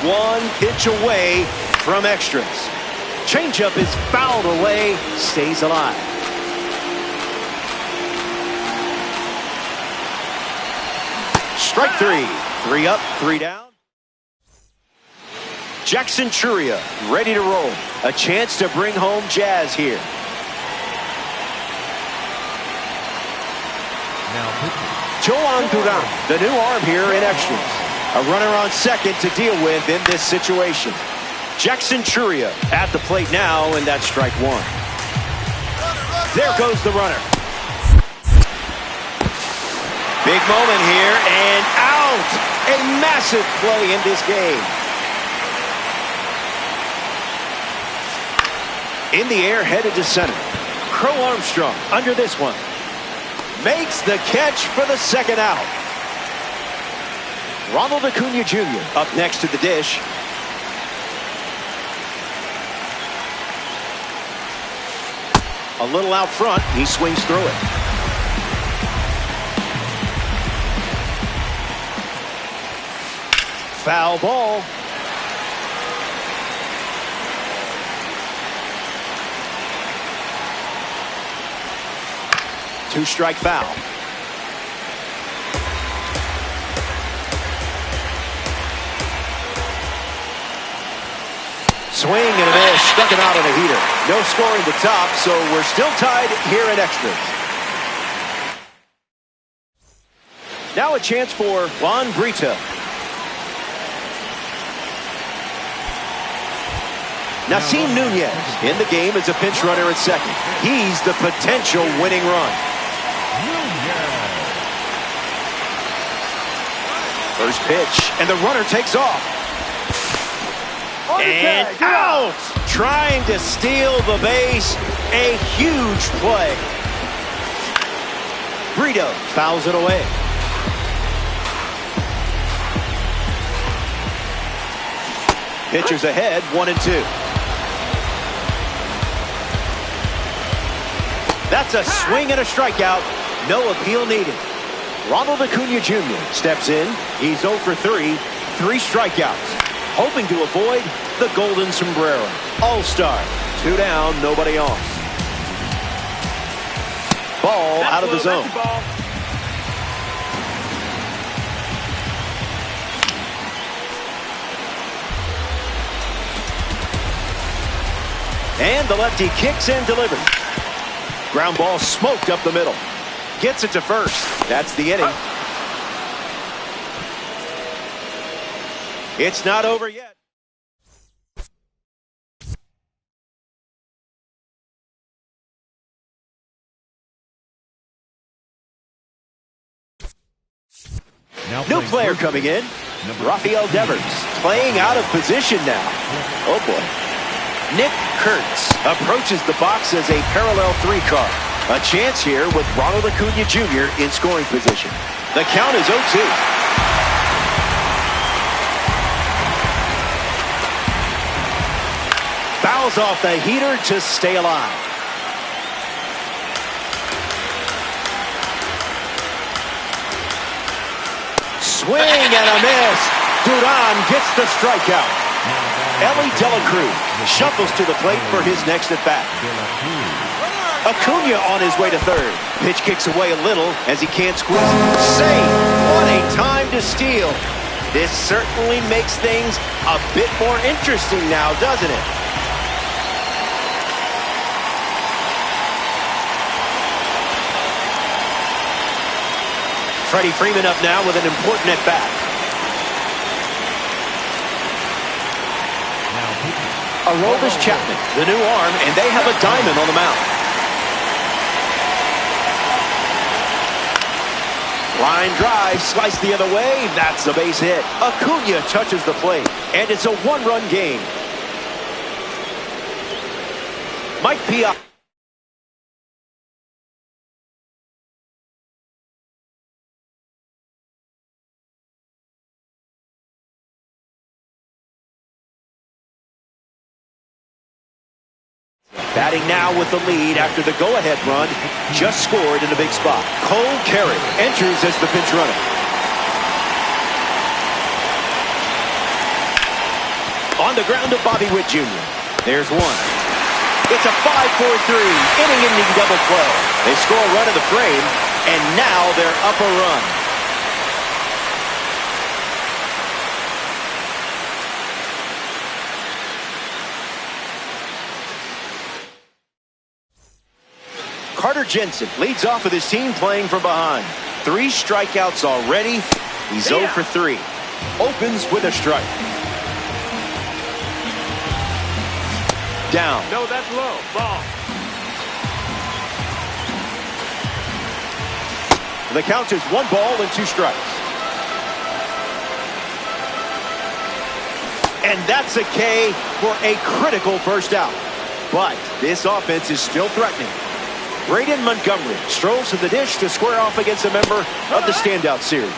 1 pitch away from extras. Changeup is fouled away, stays alive. Strike 3. 3 up, 3 down. Jackson Churia ready to roll. A chance to bring home Jazz here. Joan Duran, the new arm here in extras. A runner on second to deal with in this situation. Jackson Churia at the plate now, and that's strike one. There goes the runner. Big moment here, and out! A massive play in this game. In the air, headed to center. Crow Armstrong under this one. Makes the catch for the second out. Ronald Acuna Jr. up next to the dish. A little out front, he swings through it. Foul ball. Two-strike foul. Swing and a miss, struck him out on a heater. No score in the top, so we're still tied here in extras. Now a chance for Juan Brito. Nasim Nunez in the game as a pinch runner at second. He's the potential winning run. First pitch, and the runner takes off. And out! Trying to steal the base. A huge play. Brito fouls it away. Pitchers ahead, 1-2. That's a swing and a strikeout. No appeal needed. Ronald Acuna Jr. steps in. He's 0 for 3. 3 strikeouts. Hoping to avoid the golden sombrero. All-star. 2 down, nobody on. Ball out of the zone. And the lefty kicks and delivers. Ground ball smoked up the middle. Gets it to first. That's the inning. It's not over yet. New player coming in. Rafael Devers playing out of position now. Oh boy. Nick Kurtz approaches the box as a parallel 3 card. A chance here with Ronald Acuna Jr. in scoring position. The count is 0-2. Fouls off the heater to stay alive. Swing and a miss. Duran gets the strikeout. Ellie Dela Cruz shuffles to the plate for his next at-bat. Acuna on his way to third. Pitch kicks away a little as he can't squeeze it. Safe. What a time to steal. This certainly makes things a bit more interesting now, doesn't it? Freddie Freeman up now with an important at-bat. Aroldis Chapman, the new arm, and they have a diamond on the mound. Line drive, slice the other way. That's a base hit. Acuna touches the plate, and it's a 1-run game. Mike Pia. Batting now with the lead after the go-ahead run. Just scored in a big spot. Cole Carey enters as the pinch runner. On the ground to Bobby Witt Jr. There's one. It's a 5-4-3 inning-ending double play. They score a run in the frame, and now they're up a run. Carter Jensen leads off with his team playing from behind. 3 strikeouts already. He's 0 for 3. Opens with a strike. Down. No, that's low. Ball. The count is 1 ball and 2 strikes. And that's a K for a critical first out. But this offense is still threatening. Braden Montgomery strolls to the dish to square off against a member of the standout series.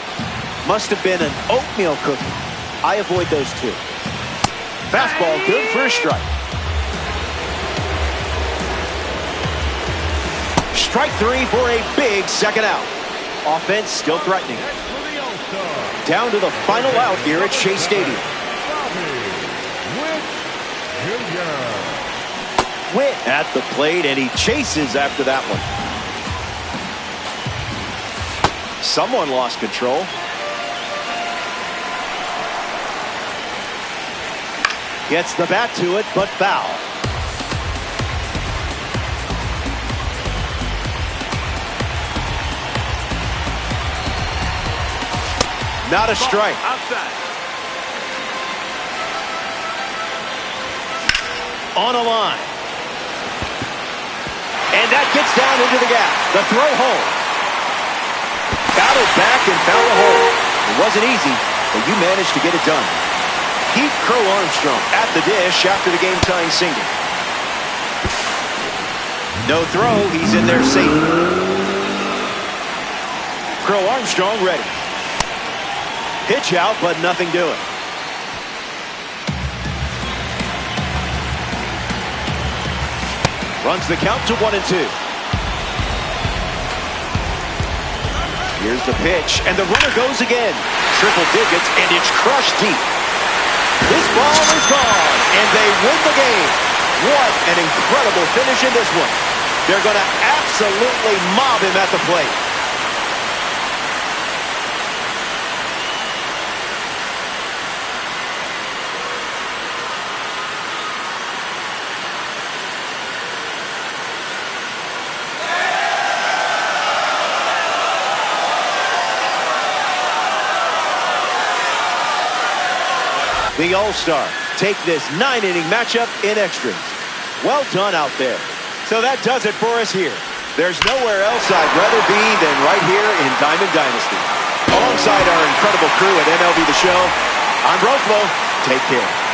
Must have been an oatmeal cookie. I avoid those 2. Fastball good for a strike. Strike 3 for a big second out. Offense still threatening. Down to the final out here at Shea Stadium. Witt at the plate, and he chases after that one. Someone lost control. Gets the bat to it, but foul. Not a strike. Outside. On a line. And that gets down into the gap. The throw home. Battled back and found a hole. It wasn't easy, but you managed to get it done. Keep Crow Armstrong at the dish after the game-tying single. No throw. He's in there safe. Crow Armstrong ready. Pitch out, but nothing doing. Runs the count to 1 and 2. Here's the pitch, and the runner goes again. Triple digits, and it's crushed deep. This ball is gone, and they win the game. What an incredible finish in this one. They're going to absolutely mob him at the plate. The All-Star take this 9-inning matchup in extras. Well done out there. So that does it for us here. There's nowhere else I'd rather be than right here in Diamond Dynasty. Alongside our incredible crew at MLB The Show, I'm Broflo. Take care.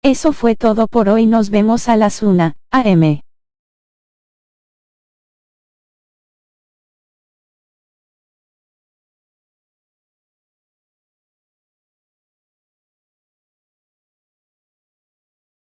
Eso fue todo por hoy, nos vemos a las 1 AM.